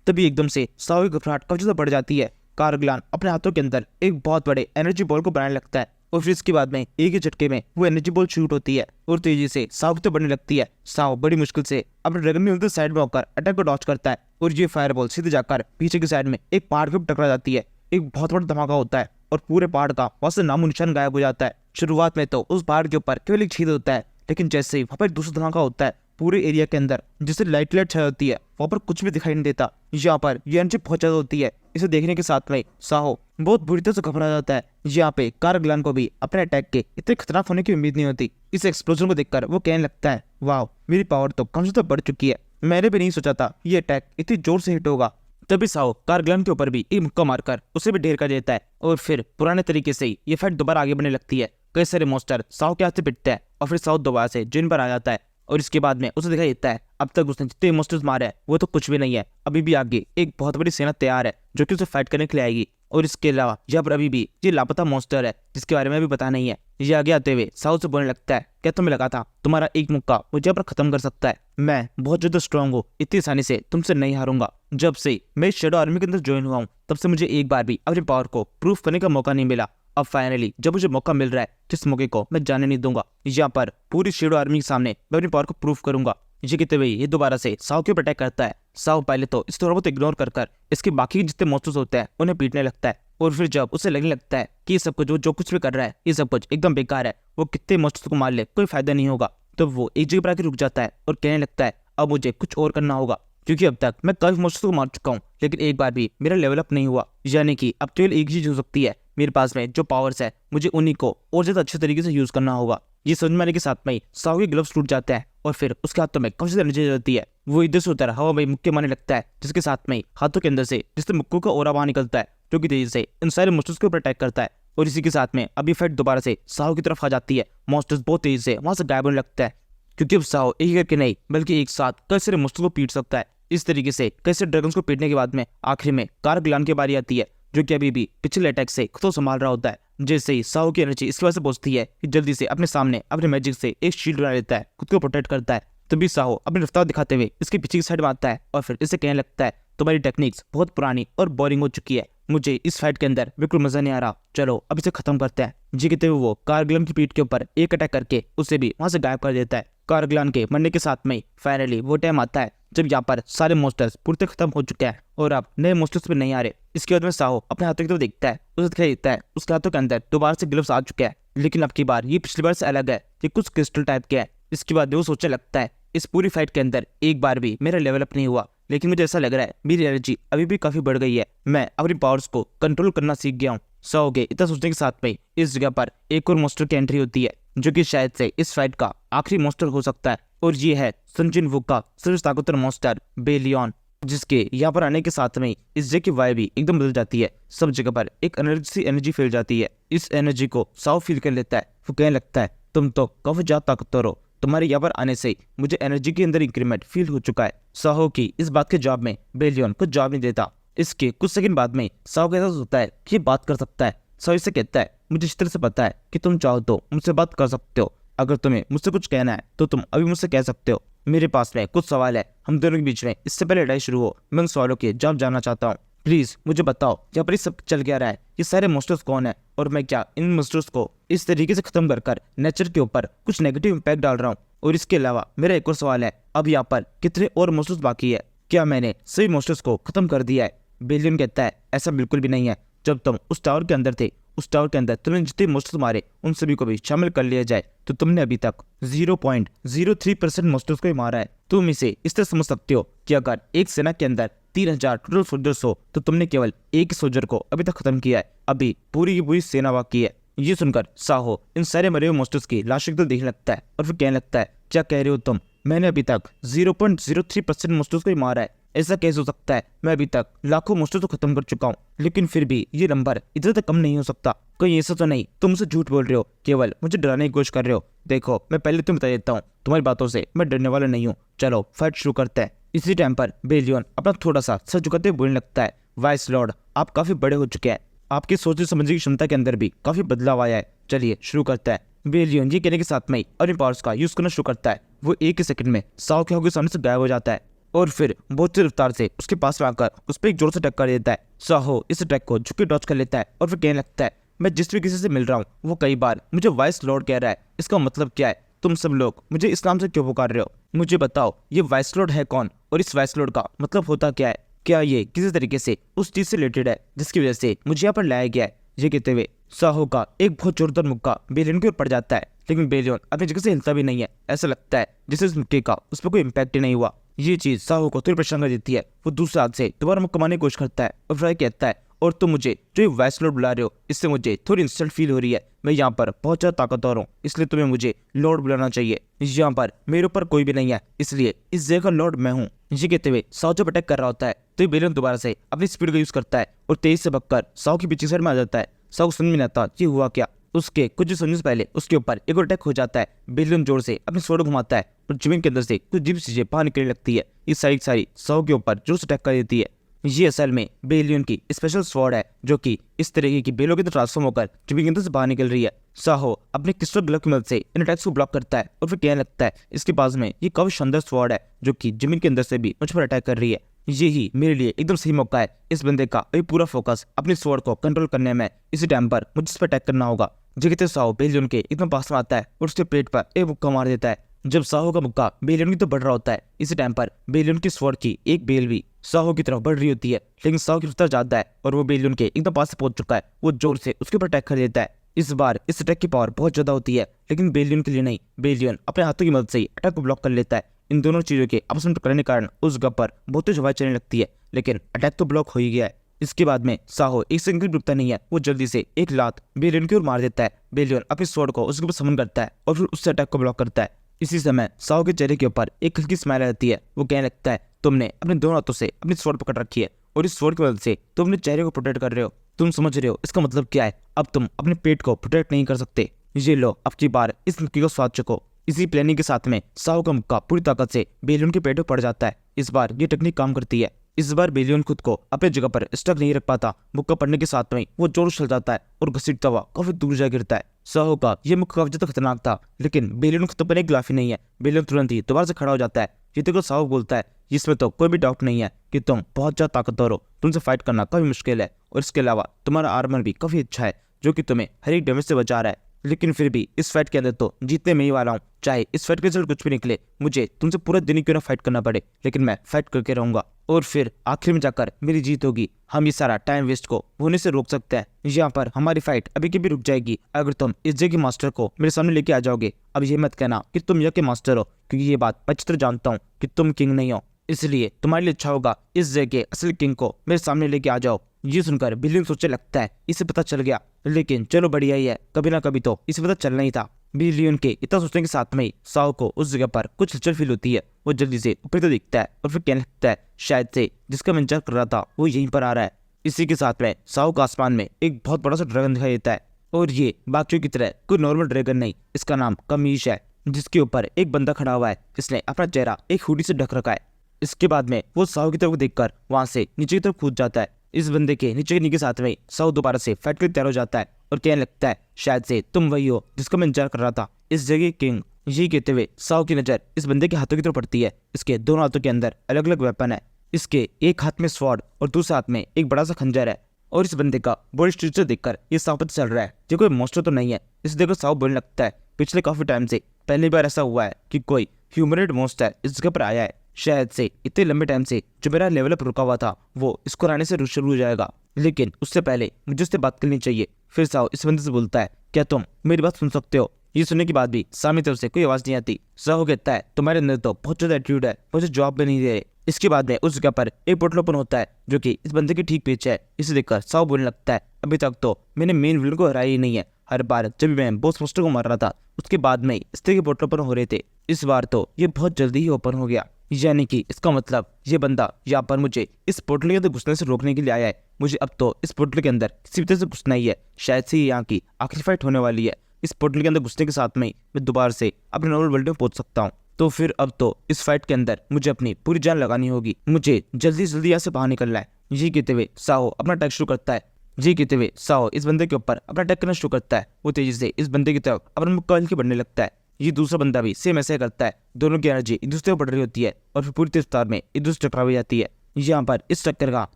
तभी एकदम से साहो की घबराहट काफी ज्यादा बढ़ जाती है। कार ग्लान अपने हाथों के अंदर एक बहुत बड़े एनर्जी बॉल को बनाने लगता है और फिर इसके बाद में एक ही झटके में वो एनर्जी बॉल शूट होती है और तेजी से साहो की तो बढ़ने लगती है। साहो बड़ी मुश्किल से अपने ड्रैगन के उधर साइड में होकर अटैक को डॉच करता है और ये फायर बॉल सीधे जाकर पीछे की साइड में एक पहाड़ के ऊपर टकरा जाती है। एक बहुत बड़ा धमाका होता है और पूरे पहाड़ का वहां से नामो निशान गायब हो जाता है। शुरुआत में तो उस पहाड़ के ऊपर केवल एक छेद होता है, लेकिन जैसे ही वहां पर एक दूसरा धमाका होता है पूरे एरिया के अंदर जिससे लाइट छाई होती है वहां पर कुछ भी दिखाई नहीं देता। यहाँ पर ये एनर्जी बहुत ज्यादा होती है। इसे देखने के साथ में साहो बहुत बुरी तरह से घबरा जाता है। यहाँ पे कारग्लान को भी अपने अटैक के इतने खतरनाक होने की उम्मीद नहीं होती। इस एक्सप्लोजन को देखकर वो कहने लगता है वाह मेरी पावर तो कम से कम बढ़ चुकी है। मैंने भी नहीं सोचा था ये अटैक इतनी जोर से हिट होगा। तभी साओ कारग्लन के ऊपर भी एक मुक्का मारकर उसे भी ढेर कर देता है और फिर पुराने तरीके से ये फाइट दोबारा आगे बढ़ने लगती है। कई सारे मॉन्स्टर साओ के हाथ से पिटते हैं और फिर साओ दोबारा से जिन पर आ जाता है और इसके बाद में उसे दिखाई देता है अब तक उसने जितने मॉन्स्टर्स मारे हैं वो तो कुछ भी नहीं है, अभी भी आगे एक बहुत बड़ी सेना तैयार है जो कि उसे फाइट करने के लिए आएगी। और इसके अलावा यहाँ पर अभी भी ये लापता मॉन्स्टर है जिसके बारे में भी पता नहीं है। ये आगे आते हुए साउथ से बोलने लगता है, क्या तुम्हें लगा था तुम्हारा एक मुक्का मुझे यहाँ पर खत्म कर सकता है? मैं बहुत ज्यादा स्ट्रांग हूँ, इतनी आसानी से तुमसे नहीं हारूंगा। जब से मैं शेडो आर्मी के अंदर ज्वाइन हुआ हूँ तब से मुझे एक बार भी अपनी पावर को प्रूफ करने का मौका नहीं मिला। अब फाइनली जब मुझे मौका मिल रहा है जिस मौके को मैं जाने नहीं दूंगा, यहाँ पर पूरी शेडो आर्मी के सामने मैं अपनी पावर को प्रूफ करूंगा। ये कहते हुए ये दोबारा से साओ के ऊपर अटैक करता है। साओ पहले तो इस थोड़ा बहुत इग्नोर कर इसके बाकी जितने मॉन्स्टर्स होते हैं उन्हें पीटने लगता है और फिर जब उसे लगने लगता है कि ये सब कुछ जो कुछ भी कर रहा है ये सब कुछ एकदम बेकार है, वो कितने मॉन्स्टर्स को मार ले कोई फायदा नहीं होगा, तो वो एक जगह पर आके रुक जाता है और कहने लगता है अब मुझे कुछ और करना होगा क्योंकि अब तक मैं काफी मॉन्स्टर्स को मार चुका हूँ लेकिन एक बार भी मेरा लेवल अप नहीं हुआ। यानी कि अब केवल एक चीज हो सकती है, मेरे पास में जो पावर्स है मुझे उन्हीं को और ज्यादा अच्छे तरीके से यूज करना होगा। ये समझ में आने के साथ में ही साओ के ग्लव्स टूट जाते हैं और फिर उसके हाथों में काफी ज्यादा एनर्जी रहती है। वो इधर से उधर हवा में मुक्के मारने लगता है जिसके साथ में हाथों के अंदर से जिससे मुक्कों का ओरा बाहर निकलता है जो कि तेजी से इन सारे मॉन्स्टर्स के ऊपर अटैक करता है। और इसी के साथ में अभी फाइट दोबारा से साओ की तरफ आ जाती है। मॉन्स्टर्स बहुत तेजी से वहां से गायब होने लगता है क्योंकि अब साओ एक करके नहीं बल्कि एक साथ कई सारे मॉन्स्टर्स को पीट सकता है। इस तरीके से कई सारे ड्रैगन्स को पीटने के बाद में आखिरी में कारग्लान की बारी आती है जो कि अभी भी पिछले अटैक से खुद को संभाल रहा होता है। जैसे ही साओ की एनर्जी इसकी वजह से पहुंचती है कि जल्दी से अपने सामने अपने मैजिक से एक शील्ड बना लेता है, खुद को प्रोटेक्ट करता है। तभी साओ अपनी रफ्तार दिखाते हुए इसके पीछे की साइड में आता है और फिर इसे कहने लगता है तुम्हारी टेक्निक्स बहुत पुरानी और बोरिंग हो चुकी है, मुझे इस फाइट के अंदर बिल्कुल मजा नहीं आ रहा, चलो अब इसे खत्म करते हैं। जी कहते हुए वो कारग्लन की पीठ के ऊपर एक अटैक करके उसे भी वहां से गायब कर देता है। कारग्लान के मरने के साथ में फाइनली वो टाइम आता है जब यहाँ पर सारे मॉन्स्टर्स पूरी खत्म हो चुके हैं और अब नए मॉन्स्टर्स भी नहीं आ रहे। इसके बाद में साओ अपने हाथों की तरफ देखता है, उसे दिखाई देता है उसके हाथों के अंदर दोबारा से ग्लव्स आ चुके हैं लेकिन अब की बार ये पिछली बार से अलग है, ये कुछ क्रिस्टल टाइप के है। इसके बाद वो सोचने लगता है इस पूरी फाइट के अंदर एक बार भी मेरा लेवल अप नहीं हुआ लेकिन मुझे ऐसा लग रहा है मेरी एनर्जी अभी भी काफी बढ़ गई है, मैं अपनी पावर्स को कंट्रोल करना सीख गया हूँ। साओ के इतना सोचने के साथ में इस जगह पर एक और मॉन्स्टर की एंट्री होती है जो कि शायद से इस फाइट का आखिरी मॉन्स्टर हो सकता है और ये है संजिन वू का सबसे ताकतवर मॉन्स्टर बेलियन, जिसके यहाँ पर आने के साथ में इस जगह की वाइब भी एकदम बदल जाती है। सब जगह पर एक एनर्जी फैल जाती है। इस एनर्जी को साओ फील कर लेता है। वो कहने लगता है तुम तो काफी ज्यादा ताकतवर हो, तुम्हारे यहाँ पर आने से मुझे एनर्जी के अंदर इंक्रीमेंट फील हो चुका है। साहो की इस बात के जवाब में बेलियन कुछ जवाब नहीं देता। इसके कुछ सेकंड बाद में साओ का एहसास होता है कि ये बात कर सकता है। साओ इसे कहता है मुझे इस तरह से पता है कि तुम चाहो तो मुझसे बात कर सकते हो, अगर तुम्हें मुझसे कुछ कहना है तो तुम अभी मुझसे कह सकते हो। मेरे पास में कुछ सवाल है, हम दोनों के बीच में इससे पहले लड़ाई शुरू हो मैं उन सवालों के जवाब जानना चाहता हूँ। प्लीज मुझे बताओ यहाँ पर सब चल क्या रहा है, ये सारे मॉन्स्टर्स कौन है और मैं क्या इन मॉन्स्टर्स को इस तरीके से खत्म कर नेचर के ऊपर कुछ नेगेटिव इंपैक्ट डाल रहा हूँ। और इसके अलावा मेरा एक और सवाल है, अब यहाँ पर कितने और मॉन्स्टर्स बाकी है, क्या मैंने सभी मॉन्स्टर्स को खत्म कर दिया है? बेलियन कहता है ऐसा बिल्कुल भी नहीं है, जब तुम उस टावर के अंदर थे उस टावर के अंदर तुमने जितने मॉन्स्टर्स मारे उन सभी को भी शामिल कर लिया जाए तो तुमने अभी तक 0.03% मॉन्स्टर्स को ही मारा है। तुम इसे इस तरह समझ सकते हो कि अगर एक सेना के अंदर 3000 टोटल सोल्जर्स हो तो तुमने केवल एक सोल्जर को अभी तक खत्म किया है, अभी पूरी की पूरी सेना बाकी है। ये सुनकर साहो इन सारे मरे हुए मॉन्स्टर्स की लाशों को देखने लगता है और फिर कहने लगता है क्या कह रहे हो तुम, मैंने अभी तक 0.03% मॉन्स्टर्स को ही मारा है, ऐसा कैसे हो सकता है? मैं अभी तक लाखों मॉन्स्टर्स को खत्म कर चुका हूँ लेकिन फिर भी ये नंबर इधर तक कम नहीं हो सकता। कोई ऐसा तो नहीं तुम मुझसे झूठ बोल रहे हो, केवल मुझे डराने की कोशिश कर रहे हो? देखो मैं पहले तुम्हें बता देता हूँ तुम्हारी बातों से मैं डरने वाला नहीं हूँ, चलो फाइट शुरू करते हैं। इसी टाइम पर बेलियन अपना थोड़ा सा सर झुकाते हुए बोलने लगता है, वाइस लॉर्ड आप काफी बड़े हो चुके हैं, आपकी सोचने समझने की क्षमता के अंदर भी काफी बदलाव आया है, चलिए शुरू करते हैं। बेलियन ये कहने के साथ में अपने पावर्स का यूज करना शुरू करता है। वो एक ही सेकंड में साओ के सामने से गायब हो जाता है और फिर बहुत तेज रफ्तार से उसके पास आकर उस पर एक जोर से अटैक कर देता है। साहो इस अटैक को झुक के डॉच कर लेता है और फिर कहने लगता है मैं जिस भी किसी से मिल रहा हूँ वो कई बार मुझे वाइस लॉर्ड कह रहा है, इसका मतलब क्या है? तुम सब लोग मुझे इस नाम से क्यों पुकार रहे हो? मुझे बताओ ये वाइस लॉर्ड है कौन और इस वाइस लॉर्ड का मतलब होता क्या है? क्या ये किसी तरीके से उस चीज से रिलेटेड है जिसकी वजह से मुझे यहाँ पर लाया गया है? ये कहते हुए साहो का एक बहुत जोरदार मुक्का बेलियन के ऊपर पड़ जाता है लेकिन बेलियन अपनी जगह से हिलता भी नहीं है, ऐसा लगता है जैसे इस मुक्के का उस पर कोई इम्पैक्ट ही नहीं हुआ। ये चीज साहो को थोड़ी परेशान कर देती है। वो दूसरे हाथ से दोबारा मुक्का मारने की कोशिश करता है और फिर कहता है और तुम मुझे जो ये वॉइस नोट बुला रहे हो इससे मुझे थोड़ी इंसल्ट फील हो रही है। मैं यहाँ पर बहुत ज़्यादा ताकतवर हूँ, इसलिए तुम्हें मुझे लॉर्ड बुलाना चाहिए। यहाँ पर मेरे ऊपर कोई भी नहीं है, इसलिए इस जगह का लॉर्ड मैं हूँ। ये कहते हुए साओ जब अटैक कर रहा होता है तो बेलियन दोबारा से अपनी स्पीड का यूज करता है और तेज से भगकर साओ की पीछे साइड में आ जाता है। साओ समझ में नहीं आता ये हुआ क्या। उसके कुछ समझने से पहले उसके ऊपर एक और अटैक हो जाता है। बेलियन जोर से अपनी स्वॉर्ड घुमाता है और जमीन के अंदर से कुछ अजीब चीजें बाहर निकलने लगती है। ये सारी साओ के ऊपर जोर से अटैक कर देती है। ये असल में बेलियन की स्पेशल स्वॉर्ड है जो कि इस तरीके की बेलों की तरह ट्रांसफॉर्म होकर जमीन के अंदर से बाहर निकल रही है। साहो अपने क्रिस्टल ग्लव की मदद से इन अटैक्स को ब्लॉक करता है और फिर कहने लगता है इसके पास में ये काफी शानदार स्वॉर्ड है जो कि जमीन के अंदर से भी मुझ पर अटैक कर रही है। यही मेरे लिए एकदम सही मौका है। इस बंदे का अभी पूरा फोकस अपनी स्वॉर्ड को कंट्रोल करने में, इसी टाइम पर मुझे इस पर अटैक करना होगा। जगते साहो बेलियन के एकदम पास में आता है और उसके पेट पर एक मुक्का मार देता है। जब साहो का मुक्का बेलियन की तो बढ़ रहा होता है, इसी टाइम पर बेलियन की स्वॉर्ड की एक बेल भी साहो की तरफ बढ़ रही होती है, लेकिन साहो की रफ्तार ज्यादा है और वो बेलियन के एकदम पास से पहुंच चुका है। वो जोर से उसके ऊपर अटैक कर देता है। इस बार इस अटैक की पावर बहुत ज्यादा होती है, लेकिन बेलियन के लिए नहीं। बेलियन अपने हाथों की मदद से अटैक को ब्लॉक कर लेता है। इन दोनों चीजों के आपस में टकराने के कारण उस जगह पर बहुत तेज हवाएं चलने लगती है, लेकिन अटैक तो ब्लॉक हो ही गया है। इसके बाद में साहो एक सेकंड भी रुकता नहीं है, वो जल्दी से एक लात बेलियन की ओर मार देता है। बेलियन अपनी स्वॉर्ड को उसके ऊपर समन करता है और फिर उससे अटैक को ब्लॉक करता है। इसी समय साहो के चेहरे के ऊपर एक हल्की स्माइल आती है। वो कहने लगता है तुमने अपने दोनों हाथों से अपनी स्वॉर्ड पकड़ रखी है और इस स्वॉर्ड की मदद से तुम अपने चेहरे को प्रोटेक्ट कर रहे हो। तुम समझ रहे हो इसका मतलब क्या है। अब तुम अपने पेट को प्रोटेक्ट नहीं कर सकते। ये लो अब की बार इस मुक्के को स्वाद चुको। इसी प्लानिंग के साथ में साहो का मुक्का पूरी ताकत से बेलियन के पेट में पड़ जाता है। इस बार ये टेक्निक काम करती है। इस बार बेलियन खुद को अपनी जगह पर स्टक नहीं रख पाता। मुक्का पड़ने के साथ में वो जोर चल जाता है और घसीटता हुआ काफी दूर जा गिरता है। साहो का ये मुक्का काफी ज्यादा खतरनाक था, लेकिन बेलियन को तो पर एक गिलाफ ही नहीं है। बेलियन तुरंत ही दोबारा से खड़ा हो जाता है। ये देखो साहो बोलता है इसमें तो कोई भी डाउट नहीं है कि तुम बहुत ज्यादा ताकतवर हो, तुमसे फाइट करना काफी मुश्किल है और इसके अलावा तुम्हारा आर्मर भी काफी अच्छा है जो कि तुम्हें हर एक डैमेज से बचा रहा है। लेकिन फिर भी इस फाइट के अंदर तो जीतने में ही वाला हूँ। चाहे इस फाइट के रिजल्ट कुछ भी निकले, मुझे तुमसे पूरा दिन ही क्यों ना फाइट करना पड़े, लेकिन मैं फाइट करके रहूंगा और फिर आखिर में जाकर मेरी जीत होगी। हम ये सारा टाइम वेस्ट को होने से रोक सकते हैं। यहाँ पर हमारी फाइट अभी के भी रुक जाएगी अगर तुम इस जगह के मास्टर को मेरे सामने लेके आ जाओगे। अब ये मत कहना कि तुम यहाँ के मास्टर हो, क्योंकि ये बात मैं अच्छी तरह जानता हूँ कि तुम किंग नहीं हो। इसलिए तुम्हारे लिए अच्छा होगा इस जगह के असली किंग को मेरे सामने लेके आ जाओ। ये सुनकर बेलियन सोचने लगता है इसे पता चल गया, लेकिन चलो बढ़िया ही है, कभी ना कभी तो इसे पता चलना ही था। बेलियन के इतना सोचने के साथ में ही साओ को उस जगह पर कुछ हलचल फील होती है। वो जल्दी से ऊपर तो दिखता है और फिर कहने लगता है शायद से जिसका मैं इंतजार कर रहा था वो यहीं पर आ रहा है। इसी के साथ में साओ का आसमान में एक बहुत बड़ा सा ड्रैगन दिखाई देता है और ये बाकियों की तरह कोई नॉर्मल ड्रैगन नहीं, इसका नाम कमीश है, जिसके ऊपर एक बंदा खड़ा हुआ है। इसने अपना चेहरा एक हुडी से ढक रखा है। इसके बाद में वो साओ की तरफ देखकर वहां से नीचे की तरफ कूद जाता है। इस बंदे के नीचे गिरने के साथ में साओ दोबारा से फाइट के लिए तैयार हो जाता है और कहने लगता है शायद से तुम वही हो जिसका मैं इंतजार कर रहा था, इस जगह किंग। यही कहते हुए साओ की नजर इस बंदे के हाथों की तरफ पड़ती है। इसके दोनों हाथों के अंदर अलग अलग वेपन है। इसके एक हाथ में स्वॉर्ड और दूसरे हाथ में एक बड़ा सा खंजर है। और इस बंदे का बॉडी स्ट्रक्चर देखकर ये साफ पता चल रहा है ये कोई मॉन्स्टर तो नहीं है। इस देखकर साओ बोलने लगता है पिछले काफी टाइम से पहली बार ऐसा हुआ है कि कोई ह्यूमनॉइड मॉन्स्टर इस जगह पर आया है। शायद से इतने लंबे टाइम से जो मेरा लेवल अप रुका हुआ था वो इसको आने से शुरू हो जाएगा, लेकिन उससे पहले मुझे उससे बात करनी चाहिए। फिर साओ इस बंदे से बोलता है क्या तुम मेरी बात सुन सकते हो। ये सुनने के बाद भी सामने तरफ से कोई आवाज नहीं आती। साओ कहता है तुम्हारे अंदर तो बहुत ज्यादा एटीट्यूड है, मुझे जवाब भी नहीं दे रहे। इसके बाद में उस जगह पर एक पोर्टल ओपन होता है जो कि इस बंदे के ठीक पीछे है। इसे देखकर साओ बोलने लगता है अभी तक तो मैंने मेन विलन को हराया ही नहीं है। हर बार जब मैं बॉस मास्टर को मार रहा था उसके बाद में इस तरह के पोर्टल ओपन हो रहे थे, इस बार तो ये बहुत जल्दी ही ओपन हो गया। यानी कि इसका मतलब ये बंदा यहाँ पर मुझे इस पोर्टल के अंदर घुसने से रोकने के लिए आया है। मुझे अब तो इस पोर्टल के अंदर किसी भी तरह से घुसना ही है। शायद से यहाँ की आखिरी फाइट होने वाली है। इस पोर्टल के अंदर घुसने के साथ में मैं दोबारा से अपने नॉर्मल वर्ल्ड में पहुंच सकता हूँ। तो फिर अब तो इस फाइट के अंदर मुझे अपनी पूरी जान लगानी होगी। मुझे जल्दी जल्दी यहाँ से बाहर निकलना है। ये कहते हुए साओ अपना अटैक शुरू करता है। जी कहते हुए साओ इस बंदे के ऊपर अपना अटैक करना शुरू करता है। वो तेजी से इस बंदे की तरफ अपना मुक्का के बढ़ने लगता है। ये दूसरा बंदा भी सेम ऐसे करता है। दोनों की एनर्जी एक दूसरे को बढ़ रही होती है और फिर पूरी तेज रफ्तार में एक दूसरे टकरा हुई जाती है। यहाँ पर इस टक्कर का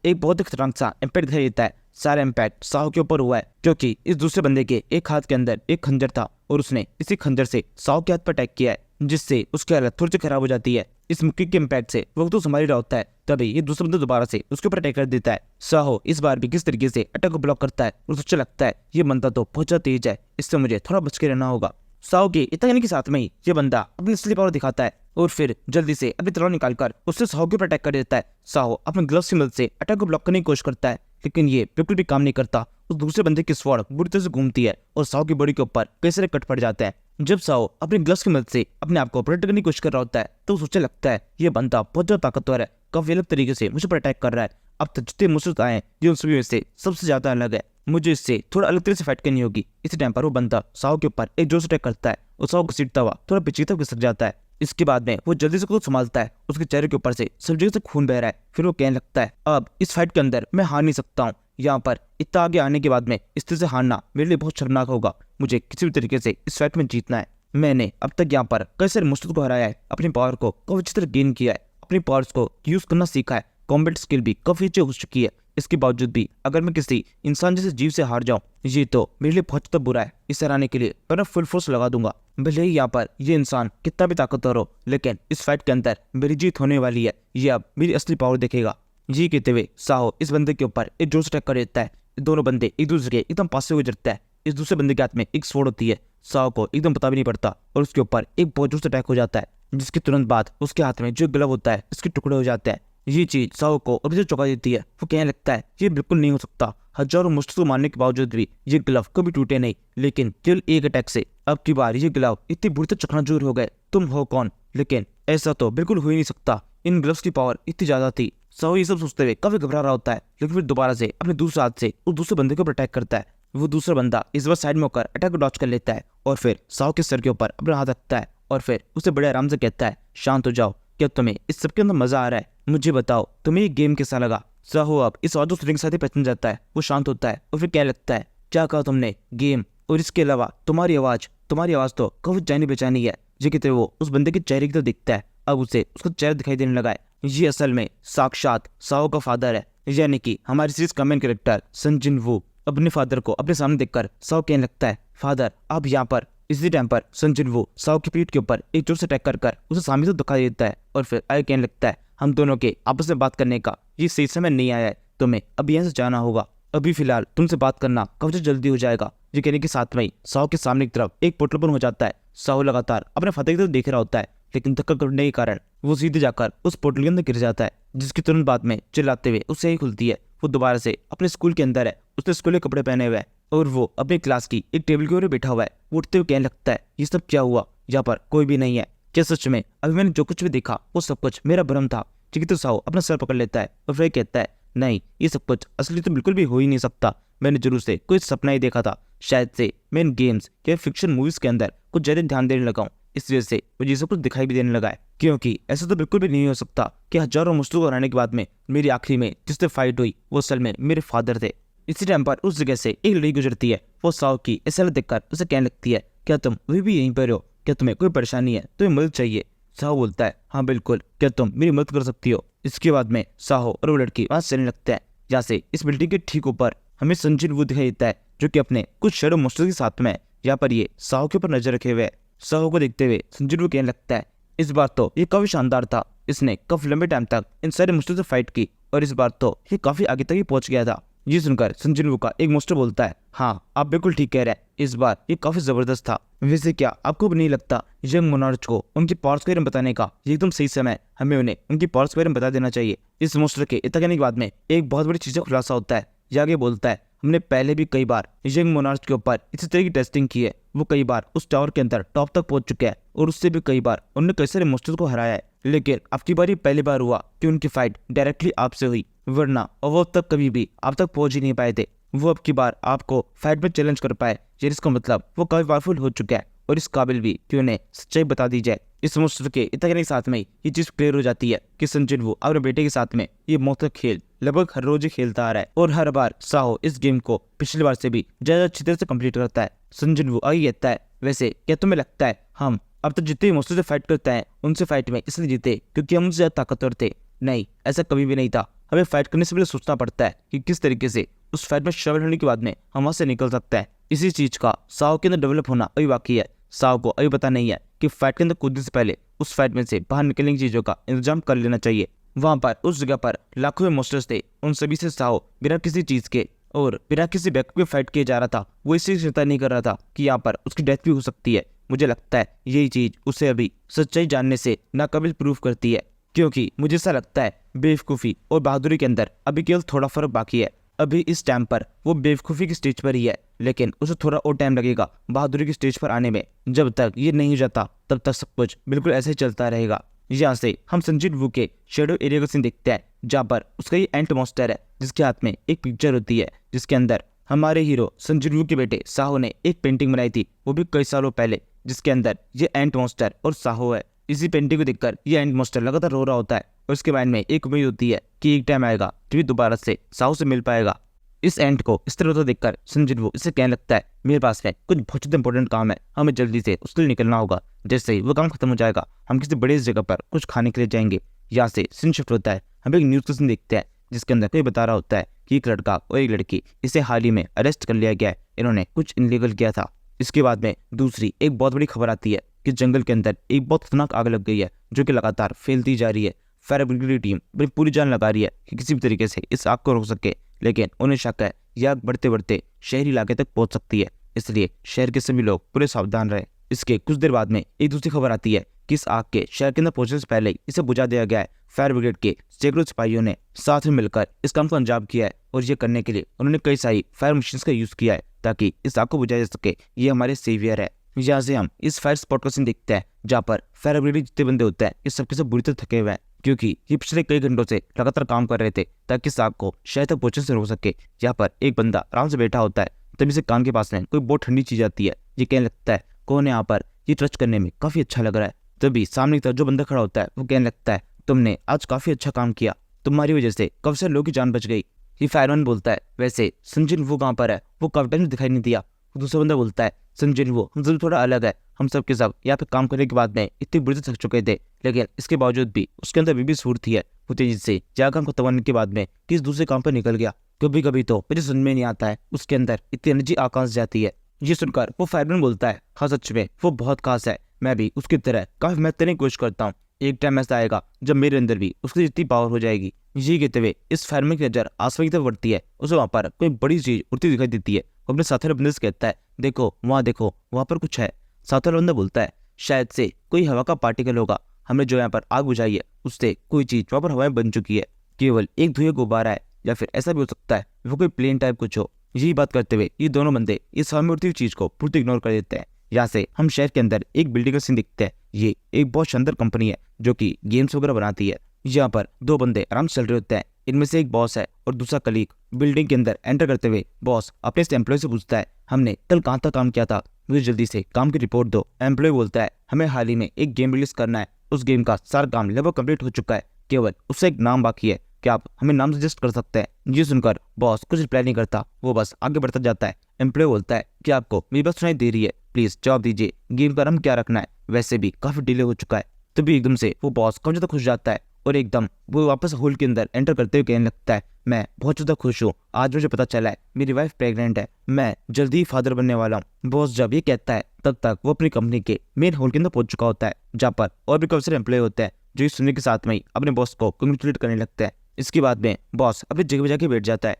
एक बहुत ही खतरनाक सा इम्पैक्ट दिखाई देता है। सारा इम्पैक्ट साहो के ऊपर हुआ है क्योंकि इस दूसरे बंदे के एक हाथ के अंदर एक खंजर था और उसने इसी खंजर से साहो के हाथ पर अटैक किया है, जिससे उसकी हालत थोड़ी सी खराब हो जाती है। इस मुक्के के इम्पैक्ट से वो तो संभाल रहा होता है, तभी ये दूसरा बंदा दोबारा से उसके ऊपर अटैक कर देता है। साहो इस बार भी किस तरीके से अटैक को ब्लॉक करता है और सोचने लगता है ये बंदा तो बहुत ज्यादा तेज है, इससे मुझे थोड़ा बच के रहना होगा। साओ के इतना कहने के साथ में ही ये बंदा अपनी असली पावर दिखाता है और फिर जल्दी से अपनी तलवार निकालकर उससे साओ के ऊपर अटैक कर देता है। साओ अपने ग्लव्स की मदद से अटैक को ब्लॉक करने की कोशिश करता है, लेकिन ये बिल्कुल भी काम नहीं करता। उस दूसरे बंदे की स्वॉर्ड बुरी तरह से घूमती है और साओ की बॉडी के ऊपर कई सारे कट पड़ जाते हैं। जब साओ अपने ग्लव्स की मदद से अपने आप को प्रोटेक्ट करने की कोशिश कर रहा होता है तो सोचने लगता है ये बंदा बहुत ज्यादा ताकतवर है, काफी अलग तरीके से मुझे पर अटैक कर रहा है। अब तक जितने मुश्किल आए हैं ये उन सभी में से सबसे ज्यादा अलग है, मुझे इससे थोड़ा अलग तरीके से फाइट करनी होगी। इसी टाइम पर वो बंदा साओ के ऊपर एक जोर से अटैक करता है और साओ को सीटता हुआ थोड़ा पीछे तक खिसक जाता है। इसके बाद में वो जल्दी से खुद संभालता है, उसके चेहरे के ऊपर से सब जगह से खून बह रहा है। फिर वो कहने लगता है अब इस फाइट के अंदर मैं हार नहीं सकता हूँ, यहाँ पर इतना आगे आने के बाद में इस तरह से हारना मेरे लिए बहुत शर्मनाक होगा। मुझे किसी भी तरीके से इस फाइट में जीतना है। मैंने अब तक यहाँ पर कई सारे मुश्किल को हराया है, अपनी पावर को काफी अच्छी तरह गेन किया है, अपनी पावर्स को यूज करना सीखा है, कॉम्बैट स्किल भी काफी अच्छी हो चुकी है। इसके बावजूद भी अगर मैं किसी इंसान जैसे जीव से हार जाऊं ये तो मेरे लिए बहुत ज्यादा बुरा है। इसे हराने के लिए मैं फुल फोर्स लगा दूंगा, भले ही यहाँ पर ये इंसान कितना भी ताकतवर हो, लेकिन इस फाइट के अंदर मेरी जीत होने वाली है। ये अब मेरी असली पावर देखेगा। ये कहते हुए साहो इस बंदे के ऊपर एक जोर से अटैक कर देता है। दोनों बंदे एक दूसरे के एकदम पास से गुजरते हैं। इस दूसरे बंदे के हाथ में एक स्वॉर्ड होती है। साहो को एकदम पता भी नहीं पड़ता और उसके ऊपर एक बहुत जोर से अटैक हो जाता है, जिसके तुरंत बाद उसके हाथ में जो ग्लव होता है इसके टुकड़े हो जाते हैं। ये चीज साहो को अभी से चौंका देती है। वो कहने लगता है ये बिल्कुल नहीं हो सकता, हजारों मुश्किल मारने के बावजूद भी ये ग्लव कभी टूटे नहीं, लेकिन केवल एक अटैक से अब की बार ये ग्लव इतनी बुरी तरह चकनाचूर हो गए। तुम हो कौन? लेकिन ऐसा तो बिल्कुल हो ही नहीं सकता, इन ग्लव्स की पावर इतनी ज्यादा थी। साहो ये सब सोचते हुए काफी घबरा रहा होता है, लेकिन फिर दोबारा से अपने दूसरे हाथ से उस दूसरे बंदे के ऊपर अटैक करता है। वो दूसरा बंदा इस बार साइड में होकर अटैक को डॉच कर लेता है और फिर साहो के सर के ऊपर अपना हाथ रखता है और फिर उसे बड़े आराम से कहता है शांत हो जाओ, क्या तुम्हें इस सब के अंदर मजा आ रहा है? मुझे बताओ तुम्हें ये गेम कैसा लगा? साहो अब इस और दूसरे के साथ ही पहचान जाता है। वो शांत होता है और फिर क्या लगता है क्या कहा तुमने? गेम? और इसके अलावा तुम्हारी आवाज तो काफी जानी बेचानी है। जी कहते वो उस बंदे के चेहरे की तरफ दिखता है। अब उसे उसका चेहरा दिखाई देने लगा है। ये असल में साक्षात साहो का फादर है, यानी कि हमारी सीरीज का मेन कैरेक्टर सन जिन वू। अपने फादर को अपने सामने देखकर साहो कहने लगता है फादर आप यहाँ पर। इसी टाइम पर सन जिन वू साहो की पीठ के ऊपर एक जोर से अटैक कर उसे सामने से धक्का देता है और फिर आगे कहने लगता है हम दोनों के आपस में बात करने का ये सही समय नहीं आया है, तुम्हें अब यहाँ से जाना होगा। अभी फिलहाल तुमसे बात करना काफी जल्दी हो जाएगा। ये कहने के साथ में साहो के सामने की तरफ एक पोर्टल बंद हो जाता है। साहो लगातार अपने फादर की तरफ देख रहा होता है, लेकिन धक्का करने के कारण वो सीधे जाकर उस पोर्टल के अंदर गिर जाता है, जिसकी तुरंत बाद में चिल्लाते हुए उससे ही खुलती है। वो दोबारा से अपने स्कूल के अंदर है, उसने स्कूल के कपड़े पहने हुए हैं और वो अपने क्लास की एक टेबल के ऊपर बैठा हुआ है। वो उठते हुए कहने लगता है ये सब क्या हुआ? यहाँ पर कोई भी नहीं है क्या? सच में अभी मैंने जो कुछ भी देखा वो सब कुछ मेरा भ्रम था? ठीक है, तो साहो अपना सर पकड़ लेता है और फिर कहता है नहीं, ये सब कुछ असली तो बिल्कुल भी हो ही नहीं सकता। मैंने जरूर से कोई सपना ही देखा था, शायद से मैं इन गेम्स या फिक्शन मूवीज के अंदर कुछ ज्यादा ध्यान देने लगा हूँ, इस वजह से मुझे ये सब कुछ दिखाई भी देने लगा है। क्योंकि ऐसा तो बिल्कुल भी नहीं हो सकता कि हजारों मुश्किलों को हराने के बाद में मेरी आखिरी में जिससे फाइट हुई वो असल में मेरे फादर थे। इसी टाइम पर उस जगह से एक लड़की गुजरती है। वो साहो की ऐसा देखकर उसे कहने लगती है क्या तुम अभी भी यहीं पर हो? क्या तुम्हें कोई परेशानी है? तुम्हें मदद चाहिए? साहो बोलता है हाँ बिल्कुल, क्या तुम मेरी मदद कर सकती हो? इसके बाद में साहो और वो लड़की वहां चलने लगते हैं। जहाँ से इस बिल्डिंग के ठीक ऊपर हमें सन जिन वू दिखाई देता है, जो कि अपने कुछ शैडो मॉन्स्टर के साथ में है। यहाँ पर ये साहो के ऊपर नजर रखे हुए है। साहो को देखते हुए सन जिन वू कहने लगता है इस बार तो ये काफी शानदार था, इसने काफी लंबे टाइम तक इन सारे मुश्किल से फाइट की और इस बार तो ये काफी आगे तक ही पहुंच गया था। ये सुनकर सन जिन वू का एक मॉन्स्टर बोलता है हाँ आप बिल्कुल ठीक कह रहे हैं, इस बार ये काफी जबरदस्त था। वैसे क्या आपको भी नहीं लगता यंग मोनार्च को उनकी पावर्स के बारे में बताने का ये एकदम सही समय, हमें उन्हें उनकी पावर्स के बारे में बता देना चाहिए। इस मॉन्स्टर के इतना कहने के बाद में एक बहुत बड़ी चीज का खुलासा होता है। ये आगे बोलता है हमने पहले भी कई बार यंग मोनार्च के ऊपर इसी तरह की टेस्टिंग की है, वो कई बार उस टावर के अंदर टॉप तक पहुंच चुके हैं और उससे भी कई बार उन्होंने कई सारे मॉन्स्टर्स को हराया है, लेकिन अब की बार ये पहली बार हुआ कि उनकी फाइट डायरेक्टली आपसे हुई, वरना वो अब तक कभी भी आप तक पहुंच ही नहीं पाए थे। वो अब की बार आपको फाइट में चैलेंज कर पाए, जिसका मतलब वो काफी पावरफुल हो चुका है और इस काबिल भी कि उन्हें सच्चाई बता दी जाए। इस मॉन्स्टर के इतना कहने के साथ में ये चीज क्लियर हो जाती है कि सन जिन वू अपने बेटे के साथ में ये मौत का खेल लगभग हर रोज ही खेलता आ रहा है और हर बार साहो इस गेम को पिछली बार से भी ज्यादा अच्छी तरह से कंप्लीट करता है। सन जिन वू आगे कहता है वैसे क्या तुम्हें लगता है हम अब तक जितने मॉन्स्टर से फाइट करते हैं उनसे फाइट में इसलिए जीते क्योंकि हम उनसे ज्यादा ताकतवर थे? नहीं, ऐसा कभी भी नहीं था। हमें फाइट करने से पहले सोचना पड़ता है कि किस तरीके से उस फाइट में शामिल होने के बाद में हम वहां से निकल सकते हैं। इसी चीज का साहो के अंदर डेवलप होना अभी बाकी है। साहो को अभी पता नहीं है कि फाइट के अंदर कूदने से पहले उस फाइट में से बाहर निकलने की चीजों का इंतजाम कर लेना चाहिए। वहां पर उस जगह पर लाखों मॉन्स्टर्स थे, उन सभी से साहो बिना किसी चीज के और बिना किसी बैकअप के फाइट किए जा रहा था। वो इससे चिंता नहीं कर रहा था कि यहाँ पर उसकी डेथ भी हो सकती है। मुझे लगता है यही चीज उसे अभी सच्चाई जानने से नाकाबिल प्रूफ करती है, क्योंकि मुझे ऐसा लगता है बेवकूफ़ी और बहादुरी के अंदर अभी केवल थोड़ा फर्क बाकी है। अभी इस टाइम पर वो बेवकूफ़ी की स्टेज पर ही है, लेकिन उसे थोड़ा और टाइम लगेगा बहादुरी की स्टेज पर आने में। जब तक ये नहीं हो जाता तब तक सब कुछ बिल्कुल ऐसे ही चलता रहेगा। यहाँ से हम संजीव वू के शेडो एरिया का सीन देखते हैं, जहाँ पर उसका ये एंट मॉन्स्टर है जिसके हाथ में एक पिक्चर होती है, जिसके अंदर हमारे हीरो संजीव वू के बेटे साहो ने एक पेंटिंग बनाई थी, वो भी कई सालों पहले, जिसके अंदर ये एंट मॉन्स्टर और साहो है। इसी पेंटिंग को देखकर ये एंट मॉन्स्टर लगातार रो रहा होता है और उसके माइंड में एक उम्मीद होती है कि एक टाइम आएगा जब ये दोबारा से साहो से मिल पाएगा। इस एंट को इस तरह होता देखकर संजीव इसे कहने लगता है, मेरे पास में कुछ बहुत ज़्यादा इंपॉर्टेंट काम है, हमें जल्दी से उसके लिए निकलना होगा। जैसे ही वो काम खत्म हो जाएगा हम किसी बड़ी जगह पर कुछ खाने के लिए जाएंगे। यहाँ से सीन शिफ्ट होता है, हम एक न्यूज़ का सीन देखते हैं जिसके अंदर कोई बता रहा होता है कि एक लड़का और एक लड़की, इसे हाल ही में अरेस्ट कर लिया गया है, इन्होंने कुछ इनलीगल किया था। इसके बाद में दूसरी एक बहुत बड़ी खबर आती है कि जंगल के अंदर एक बहुत खतरनाक आग लग गई है जो कि लगातार फैलती जा रही है। फायर ब्रिगेड की टीम अपनी पूरी जान लगा रही है कि किसी भी तरीके से इस आग को रोक सके, लेकिन उन्हें शक है यह आग बढ़ते बढ़ते शहरी इलाके तक पहुंच सकती है, इसलिए शहर के सभी लोग पूरे सावधान रहे। इसके कुछ देर बाद में एक दूसरी खबर आती है कि इस आग के शहर के अंदर पहुंचने से पहले ही इसे बुझा दिया गया है। फायर ब्रिगेड के सैकड़ों सिपाहियों ने साथ में मिलकर इस काम को अंजाम किया है और ये करने के लिए उन्होंने कई सारी फायर मशीन का यूज किया है ताकि इस आग को बुझाया जा सके। ये हमारे सेवियर है। यहाँ से हम इस फायर स्पॉट का सीन देखते हैं जहाँ पर फायर ब्रिगेड जितने बंदे होते हैं इस सबके सब बुरी तरह थके हुए हैं, क्योंकि ये पिछले कई घंटों से लगातार काम कर रहे थे ताकि इस आग को शहर तक पहुंचने से रोक सके। यहाँ पर एक बंदा आराम से बैठा होता है, तभी से कान के पास में कोई बहुत ठंडी चीज आती है। ये कहने लगता है, कौन है यहाँ पर, ये टच करने में काफी अच्छा लग रहा है। तभी सामने की तरफ जो बंदा खड़ा होता है वो कहने लगता है, तुमने आज काफी अच्छा काम किया, तुम्हारी वजह से काफी सारे लोगों की जान बच गई। ये फायरमैन बोलता है, वैसे संजय वो कहाँ पर है, वो काफी टाइम से दिखाई नहीं दिया। दूसरा बंदा बोलता है, संजय वो हम सब थोड़ा अलग है, हम सब के सब यहाँ पे काम करने के बाद में इतनी बुरी से थक चुके थे, लेकिन इसके बावजूद भी उसके अंदर भी स्फूर्ति है। वो तेजी से जहाँ काम खत्म होने के बाद में किस दूसरे काम पर निकल गया। कभी कभी तो मुझे समझ में नहीं आता है, उसके अंदर इतनी एनर्जी आकाश जाती है। ये सुनकर वो फायरमैन बोलता है, हाँ सच में वो बहुत खास है, मैं भी उसकी तरह काफी मेहनत करने की कोशिश करता हूँ, एक टाइम ऐसा आएगा जब मेरे अंदर भी उसकी जितनी पावर हो जाएगी। ये कहते हुए इस फायरमैन की नजर आसमान की तरफ बढ़ती है, उसे वहाँ पर कोई बड़ी चीज उड़ती दिखाई देती है। वो अपने साथी बंदे से कहता है, देखो वहाँ पर कुछ है। साथी वाला बंदा बोलता है, शायद से कोई हवा का पार्टिकल होगा, हमने जो यहाँ पर आग बुझाई है उससे कोई चीज वहाँ पर हवाएं बन चुकी है, केवल एक धुएं गुब्बारा है, या फिर ऐसा भी हो सकता है वो कोई प्लेन टाइप कुछ हो। यही बात करते हुए ये दोनों बंदे इस हवा में उड़ती हुई चीज को पूरी इग्नोर कर देते हैं। यहाँ से हम शहर के अंदर एक बिल्डिंग का सीन दिखते हैं। ये एक बहुत शानदार कंपनी है जो कि गेम्स वगैरह बनाती है। यहाँ पर दो बंदे आराम से चल रहे होते हैं, इनमें से एक बॉस है और दूसरा कलीग। बिल्डिंग के अंदर एंटर करते हुए बॉस अपने एम्प्लॉय से पूछता है, हमने कल कहाँ तक काम किया था, मुझे जल्दी से काम की रिपोर्ट दो। एम्प्लॉय बोलता है, हमें हाल ही में एक गेम रिलीज करना है, उस गेम का सारा काम लगभग कंप्लीट हो चुका है, केवल उससे एक नाम बाकी है, क्या आप हमें नाम सजेस्ट कर सकते हैं। ये सुनकर बॉस कुछ रिप्लाई नहीं करता, वो बस आगे बढ़ता जाता है। एम्प्लॉय बोलता है, क्या आपको मेरी बात सुनाई दे रही है, प्लीज जवाब दीजिए, गेम का नाम क्या रखना है, वैसे भी काफी डिले हो चुका है। तभी एकदम से वो बॉस काफी ज्यादा खुश जाता है और एकदम वो वापस हॉल के अंदर एंटर करते हुए कहने लगता है, मैं बहुत ज्यादा खुश हूँ, आज मुझे पता चला है मेरी वाइफ प्रेग्नेंट है, मैं जल्दी ही फादर बनने वाला हूँ। बॉस जब ये कहता है तब तक वो अपनी कंपनी के मेन हॉल के अंदर पहुंच चुका होता है, जहाँ पर और भी काफी सारे एम्प्लॉय होते हैं जो इस सुनने के साथ में ही अपने बॉस को कंग्रेचुलेट करने लगता है। इसके बाद में बॉस अपनी जगह पे जाके बैठ जाता है।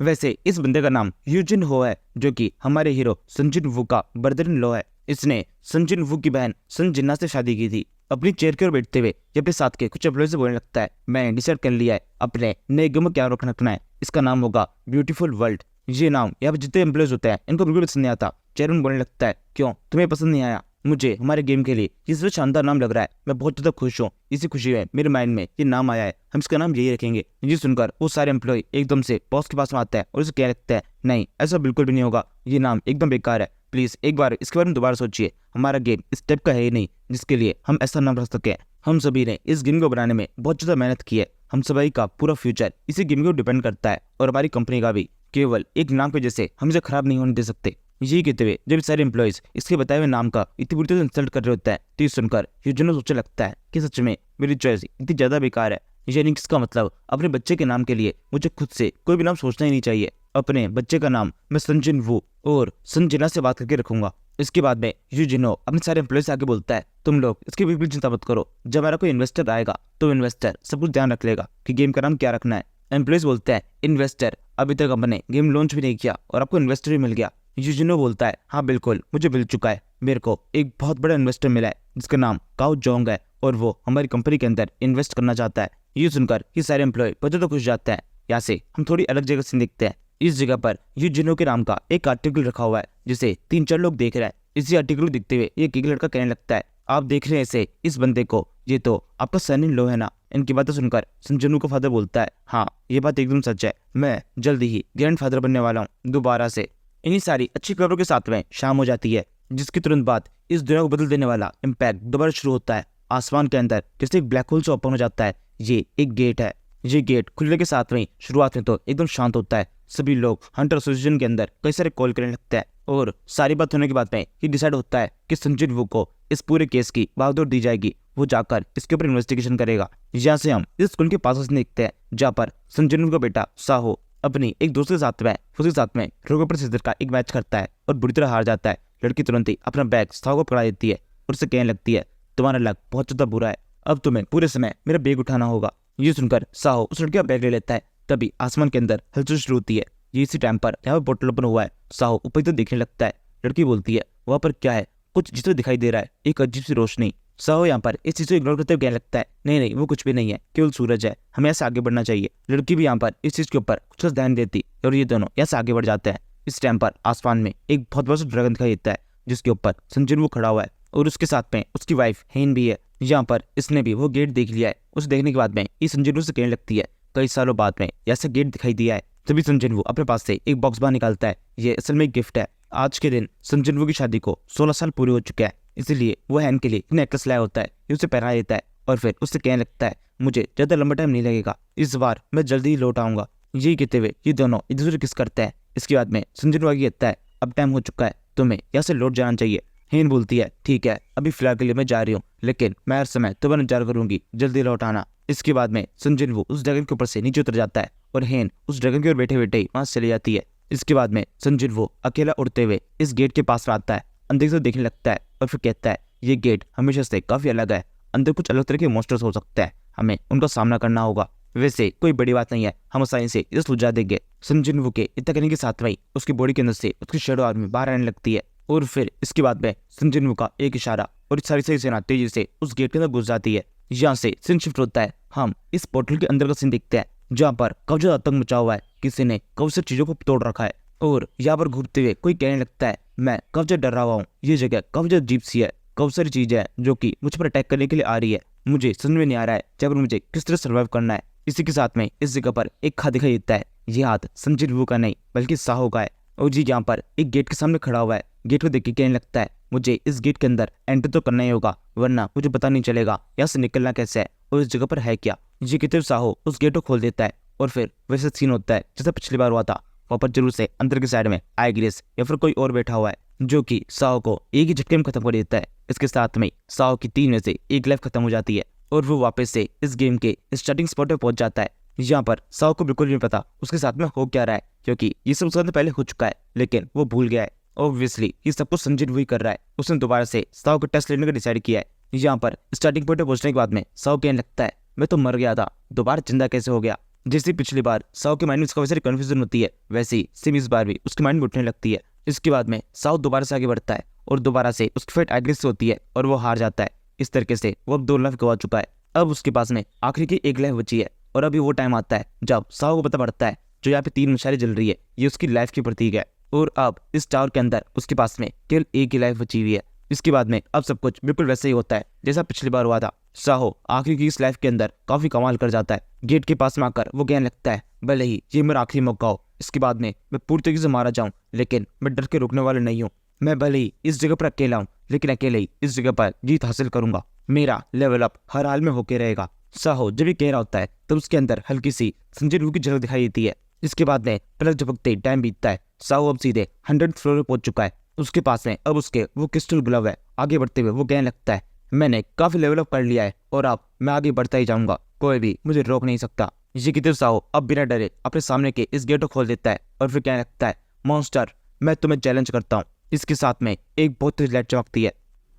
वैसे इस बंदे का नाम यूजिन हो है, जो कि हमारे हीरो संजिन वू का ब्रदर इन लॉ है। इसने संजिन वू की बहन सन जिन्ना से शादी की थी। अपनी चेयर की ओर बैठते हुए ये अपने साथ के कुछ एम्प्लॉय से बोलने लगता है, मैं डिसाइड कर लिया है अपने नए गेम को क्या रखना है, इसका नाम होगा ब्यूटीफुल वर्ल्ड। ये नाम यहाँ पर जितने एम्प्लॉयज होते हैं इनको बिल्कुल पसंद नहीं आता। चेयरमैन बोलने लगता है, क्यों तुम्हें पसंद नहीं आया, मुझे हमारे गेम के लिए ये सबसे शानदार नाम लग रहा है, मैं बहुत ज्यादा खुश हूँ, इसी खुशी में मेरे माइंड में ये नाम आया है, हम इसका नाम यही रखेंगे। ये सुनकर वो सारे एम्प्लॉय एकदम से बॉस के पास में आता है और उसे कहने लगता है, नहीं ऐसा बिल्कुल भी नहीं होगा, ये नाम एकदम बेकार है, प्लीज एक बार इसके बारे में दोबारा सोचिए, हमारा गेम इस टाइप का है ही नहीं जिसके लिए हम ऐसा नाम रख सके। हम सभी ने इस गेम को बनाने में बहुत ज्यादा मेहनत की है, हम सभी का पूरा फ्यूचर इसी गेम को डिपेंड करता है और हमारी कंपनी का भी, केवल एक नाम की वजह से हम इसे खराब नहीं होने दे सकते। यही कहते हुए जब सारे एम्प्लॉयज इसके बताए हुए नाम का इतनी बुरी तरह इंसल्ट कर रहे होता है, तो ये सुनकर यूजिन सोचने लगता है कि सच में मेरी चॉइस इतनी ज्यादा बेकार है, यानी किसका मतलब अपने बच्चे के नाम के लिए मुझे खुद से कोई भी नाम सोचना ही नहीं चाहिए। अपने बच्चे का नाम मैं संजिन वू और संजिना से बात करके रखूंगा। इसके बाद में यूजिनो अपने सारे एम्प्लॉय से आगे बोलता है, तुम लोग इसकी बिल्कुल चिंता मत करो, जब हमारा कोई इन्वेस्टर आएगा तो इन्वेस्टर सब कुछ ध्यान रख लेगा कि गेम का नाम क्या रखना है। एम्प्लॉयज बोलते हैं, इन्वेस्टर अभी तक हमने गेम लॉन्च भी नहीं किया और आपको इन्वेस्टर भी मिल गया। यूजिनो बोलता है, हाँ बिल्कुल मुझे मिल चुका है, मेरे को एक बहुत बड़ा इन्वेस्टर मिला है जिसका नाम काओ जोंग है और वो हमारी कंपनी के अंदर इन्वेस्ट करना चाहता है। ये सुनकर ये सारे एम्प्लॉय बहुत ज्यादा खुश जाते हैं। यहाँ से हम थोड़ी अलग जगह से देखते हैं। इस जगह पर यूजिनो के नाम का एक आर्टिकल रखा हुआ है जिसे 3-4 लोग देख रहे हैं। इसी आर्टिकल को देखते हुए एक लड़का कहने लगता है, आप देख रहे हैं इसे, इस बंदे को, ये तो आपका सन इन लॉ है ना। इनकी बातें सुनकर संजनू का फादर बोलता है, हाँ ये बात एकदम सच है, मैं जल्दी ही ग्रैंड फादर बनने वाला हूँ दोबारा से। इन्हीं सारी अच्छी खबरों के साथ में शाम हो जाती है, जिसके तुरंत बाद इस दुनिया को बदल देने वाला इम्पैक्ट दोबारा शुरू होता है। आसमान के अंदर जैसे एक ब्लैक होल से ओपन हो जाता है। ये एक गेट है। ये गेट खुलने के साथ में शुरुआत में तो एकदम शांत होता है। सभी लोग हंटर एसोसिएशन के अंदर कई सारे कॉल करने लगते हैं और सारी बात होने के बाद में ये डिसाइड होता है कि संजय वू को इस पूरे केस की बागडोर दी जाएगी। वो जाकर इसके ऊपर इन्वेस्टिगेशन करेगा। यहाँ से हम इस स्कूल के पास देखते हैं जहाँ पर संजय वू का बेटा साहो अपनी एक दोस्त के साथ में उसके साथ में रोग पेपर सीजर का एक मैच करता है और बुरी तरह हार जाता है। लड़की तुरंत ही अपना बैग साहो को पकड़ा देती है और उससे कहने लगती है, तुम्हारा लक बहुत ज्यादा बुरा है, अब तुम्हें पूरे समय मेरा बैग उठाना होगा। ये सुनकर साहो उस लड़की का बैग ले लेता है। तभी आसमान के अंदर हलचल शुरू होती है। ये इसी टाइम पर यहाँ पर पोर्टल ओपन हुआ है। साहो ऊपर तो देखने लगता है। लड़की बोलती है, वहाँ पर क्या है? कुछ जिसे दिखाई दे रहा है, एक अजीब सी रोशनी। साहो यहाँ पर इस चीज को इग्नोर करते हुए कहने लगता है, नहीं नहीं वो कुछ भी नहीं है, केवल सूरज है, हमें ऐसे आगे बढ़ना चाहिए। लड़की भी यहाँ पर इस चीज के ऊपर कुछ ध्यान देती और ये दोनों यहाँ से आगे बढ़ जाते हैं। इस टाइम पर आसमान में एक बहुत बड़ा ड्रैगन दिखाई देता है जिसके ऊपर संजय वो खड़ा हुआ है और उसके साथ में उसकी वाइफ हेन भी है। यहाँ पर इसने भी वो गेट देख लिया है। उसे देखने के बाद में ये संजय से कहने लगती है, कई सालों बाद में ऐसा गेट दिखाई दिया है। तभी संजय वो अपने पास से एक बॉक्स बाहर निकालता है। ये असल में एक गिफ्ट है। आज के दिन संजय वो की शादी को 16 साल पूरे हो चुके हैं, इसलिए वो हैन के लिए नेकलेस लाया होता है। ये उसे पहना देता है और फिर उससे कहने लगता है, मुझे ज्यादा लंबा टाइम नहीं लगेगा, इस बार मैं जल्दी ही लौट आऊंगा। यही कहते हुए ये दोनों एक दूसरे किस करते हैं। इसके बाद में संजय वो आगे कहता है, अब टाइम हो चुका है, तुम्हें यहाँ से लौट जाना चाहिए। हेन बोलती है, ठीक है अभी फिलहाल के लिए मैं जा रही हूँ, लेकिन मैं हर समय तुम्हारा इंतजार करूंगी, जल्दी लौट आना। इसके बाद में संजय वो उस ड्रैगन के ऊपर से नीचे उतर जाता है और हेन उस ड्रैगन के ऊपर बैठे बैठे ही वहां से चली जाती है। इसके बाद में संजय वो अकेला उड़ते हुए इस गेट के पास आता है। अंदर से देखने लगता है और फिर कहता है, ये गेट हमेशा से काफी अलग है, अंदर कुछ अलग तरह के मॉन्स्टर्स हो सकते हैं, हमें उनका सामना करना होगा। वैसे कोई बड़ी बात नहीं है, हम आसानी से इसे सुलझा देंगे। संजय वो के इतना करने के साथ में उसकी बॉडी के अंदर से उसकी शैडो आर्मी बाहर आने लगती है और फिर इसके बाद में संजय वो का एक इशारा और सारी सेना तेजी से उस गेट के अंदर घुस जाती है। यहाँ से सीन शिफ्ट होता है। हम इस पोर्टल के अंदर का सीन देखते हैं जहाँ पर काफी ज्यादा आतंक मचा हुआ है। किसी ने काफी सारी चीजों को तोड़ रखा है और यहाँ पर घूरते हुए कोई कहने लगता है, मैं काफी ज्यादा डरा हुआ हूँ, ये जगह काफी ज्यादा अजीब सी है, काफी सारी चीजें हैं जो कि मुझ पर अटैक करने के लिए आ रही है, मुझे समझ में नहीं आ रहा है जहाँ पर मुझे किस तरह सर्वाइव करना है। इसी के साथ में इस जगह पर एक हाथ दिखाई देता है। ये हाथ संजय वो का नहीं बल्कि साहो का है और जी यहाँ पर एक गेट के सामने खड़ा हुआ है। गेट को देख के कहने लगता है, मुझे इस गेट के अंदर एंटर तो करना ही होगा, वरना मुझे पता नहीं चलेगा यहाँ से निकलना कैसे है और इस जगह पर है क्या। ये कहते हुए साहो उस गेट को खोल देता है और फिर वैसे सीन होता है जैसा पिछली बार हुआ था। वहाँ पर जरूर से अंदर की साइड में आइग्रेस या फिर कोई और बैठा हुआ है जो कि साहो को एक ही झटके में खत्म कर देता है। इसके साथ में साहो की 3 में से 1 लाइफ खत्म हो जाती है और वो वापस से इस गेम के स्टार्टिंग स्पॉट पे पहुंच जाता है। यहाँ पर साहो को बिल्कुल नहीं पता उसके साथ में हो क्या रहा है, क्योंकि ये सब उसके पहले हो चुका है, लेकिन वो भूल गया है। ऑब्वियसली ये सब कुछ संजय वही कर रहा है। उसने दोबारा से साहो को टेस्ट लेने का डिसाइड किया है। यहाँ पर स्टार्टिंग पॉइंट पे पहुंचने के बाद में साहो कहने लगता है, मैं तो मर गया था, दोबारा जिंदा कैसे हो गया। जैसे पिछली बार साहो के माइंड में इसका वैसे कंफ्यूजन होती है, वैसे ही सेम इस बार भी उसके माइंड में उठने लगती है। इसके बाद में साहो दोबारा से आगे बढ़ता है और दोबारा से उसकी फाइट एग्रेसिव होती है और वो हार जाता है। इस तरीके से वो अब 2 लाइफ गवा चुका है। अब उसके पास में आखिरी की 1 लाइफ बची है और अभी वो टाइम आता है जब साहो को पता पड़ता है जो यहाँ पे 3 मशालें जल रही है, ये उसकी लाइफ की प्रतीक है और अब इस टावर के अंदर उसके पास में केवल 1 ही लाइफ बची हुई है। इसके बाद में अब सब कुछ बिल्कुल वैसे ही होता है जैसा पिछली बार हुआ था। साहो आखिरी की इस लाइफ के अंदर काफी कमाल कर जाता है। गेट के पास में आकर वो कहने लगता है, भले ही ये मेरा आखिरी मौका हो, इसके बाद में मैं पूरी तरीके से मारा जाऊं, लेकिन मैं डर के रुकने वाला नहीं हूँ। मैं भले ही इस जगह पर अकेला हूँ, लेकिन अकेले ही इस जगह पर जीत हासिल करूंगा। मेरा लेवल अप हर हाल में होके रहेगा। साहो जब ये कह रहा होता है तब उसके अंदर हल्की सी संजय की झलक दिखाई देती है। इसके बाद में पलक झपकते ही टाइम बीतता है। साहो अब सीधे 100th फ्लोर पर पहुंच चुका है। उसके पास में अब उसके वो क्रिस्टल ग्लव है। आगे बढ़ते हुए वो कहने लगता है, मैंने काफी लेवल अप कर लिया है और अब मैं आगे बढ़ता ही जाऊंगा, कोई भी मुझे रोक नहीं सकता। ये कहते साहो अब बिना डरे अपने सामने के इस गेट को खोल देता है और फिर कहने लगता है, मॉन्स्टर मैं तुम्हें चैलेंज करता हूँ। इसके साथ में एक बहुत तेज लाइट चमकती है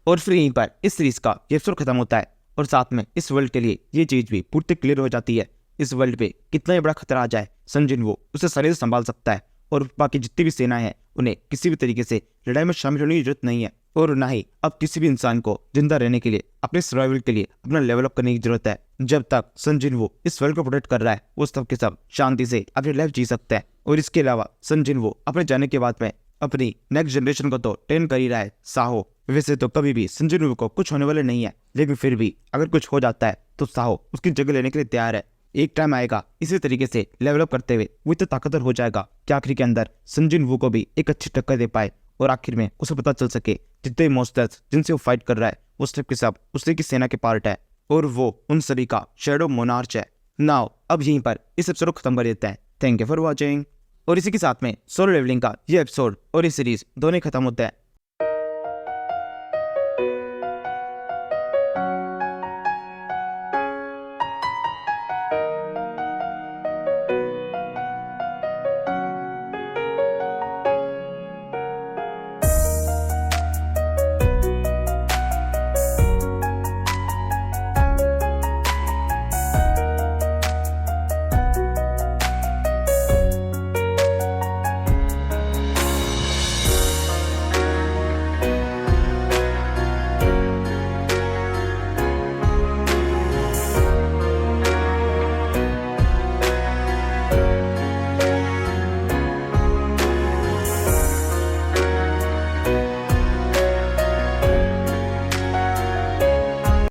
और फिर यहीं पर इस सीरीज का ये एपिसोड खत्म होता है और साथ में इस वर्ल्ड के लिए ये चीज भी पूरी क्लियर हो जाती है। इस वर्ल्ड पे कितना ही बड़ा खतरा आ जाए, संजय वो उसे सरे से संभाल सकता है और बाकी जितनी भी सेना है उन्हें किसी भी तरीके से लड़ाई में शामिल होने की जरूरत नहीं है। और ना ही अब किसी भी इंसान को जिंदा रहने के लिए अपने सर्वाइवल के लिए अपना लेवल अप करने की जरूरत है। जब तक सन जिनवो इस वर्ल्ड को प्रोटेक्ट कर रहा है वो सब के सब शांति से अपनी लाइफ जी सकते हैं। और इसके अलावा सन जिनवो अपने जाने के बाद में अपनी नेक्स्ट जनरेशन को तो ट्रेन कर ही रहा है साहो। वैसे तो कभी भी सन जिनवो को कुछ होने वाले नहीं है, लेकिन फिर भी अगर कुछ हो जाता है तो साहो उसकी जगह लेने के लिए तैयार है। एक टाइम आएगा इसी तरीके से लेवल अप करते हुए वो इतना ताकतवर हो जाएगा कि आखिर के अंदर सन जिनवो को भी एक अच्छी टक्कर दे पाए और आखिर में उसे पता चल सके जितने मॉन्स्टर्स जिनसे वो फाइट कर रहा है वो सब के सब उसी की सेना के पार्ट है और वो उन सभी का शैडो मोनार्च है। नाउ अब यहीं पर इस एपिसोड को खत्म कर देते हैं। Thank you for watching. और इसी के साथ में सोलो लेवलिंग का ये एपिसोड और ये सीरीज दोनों ही खत्म होते हैं।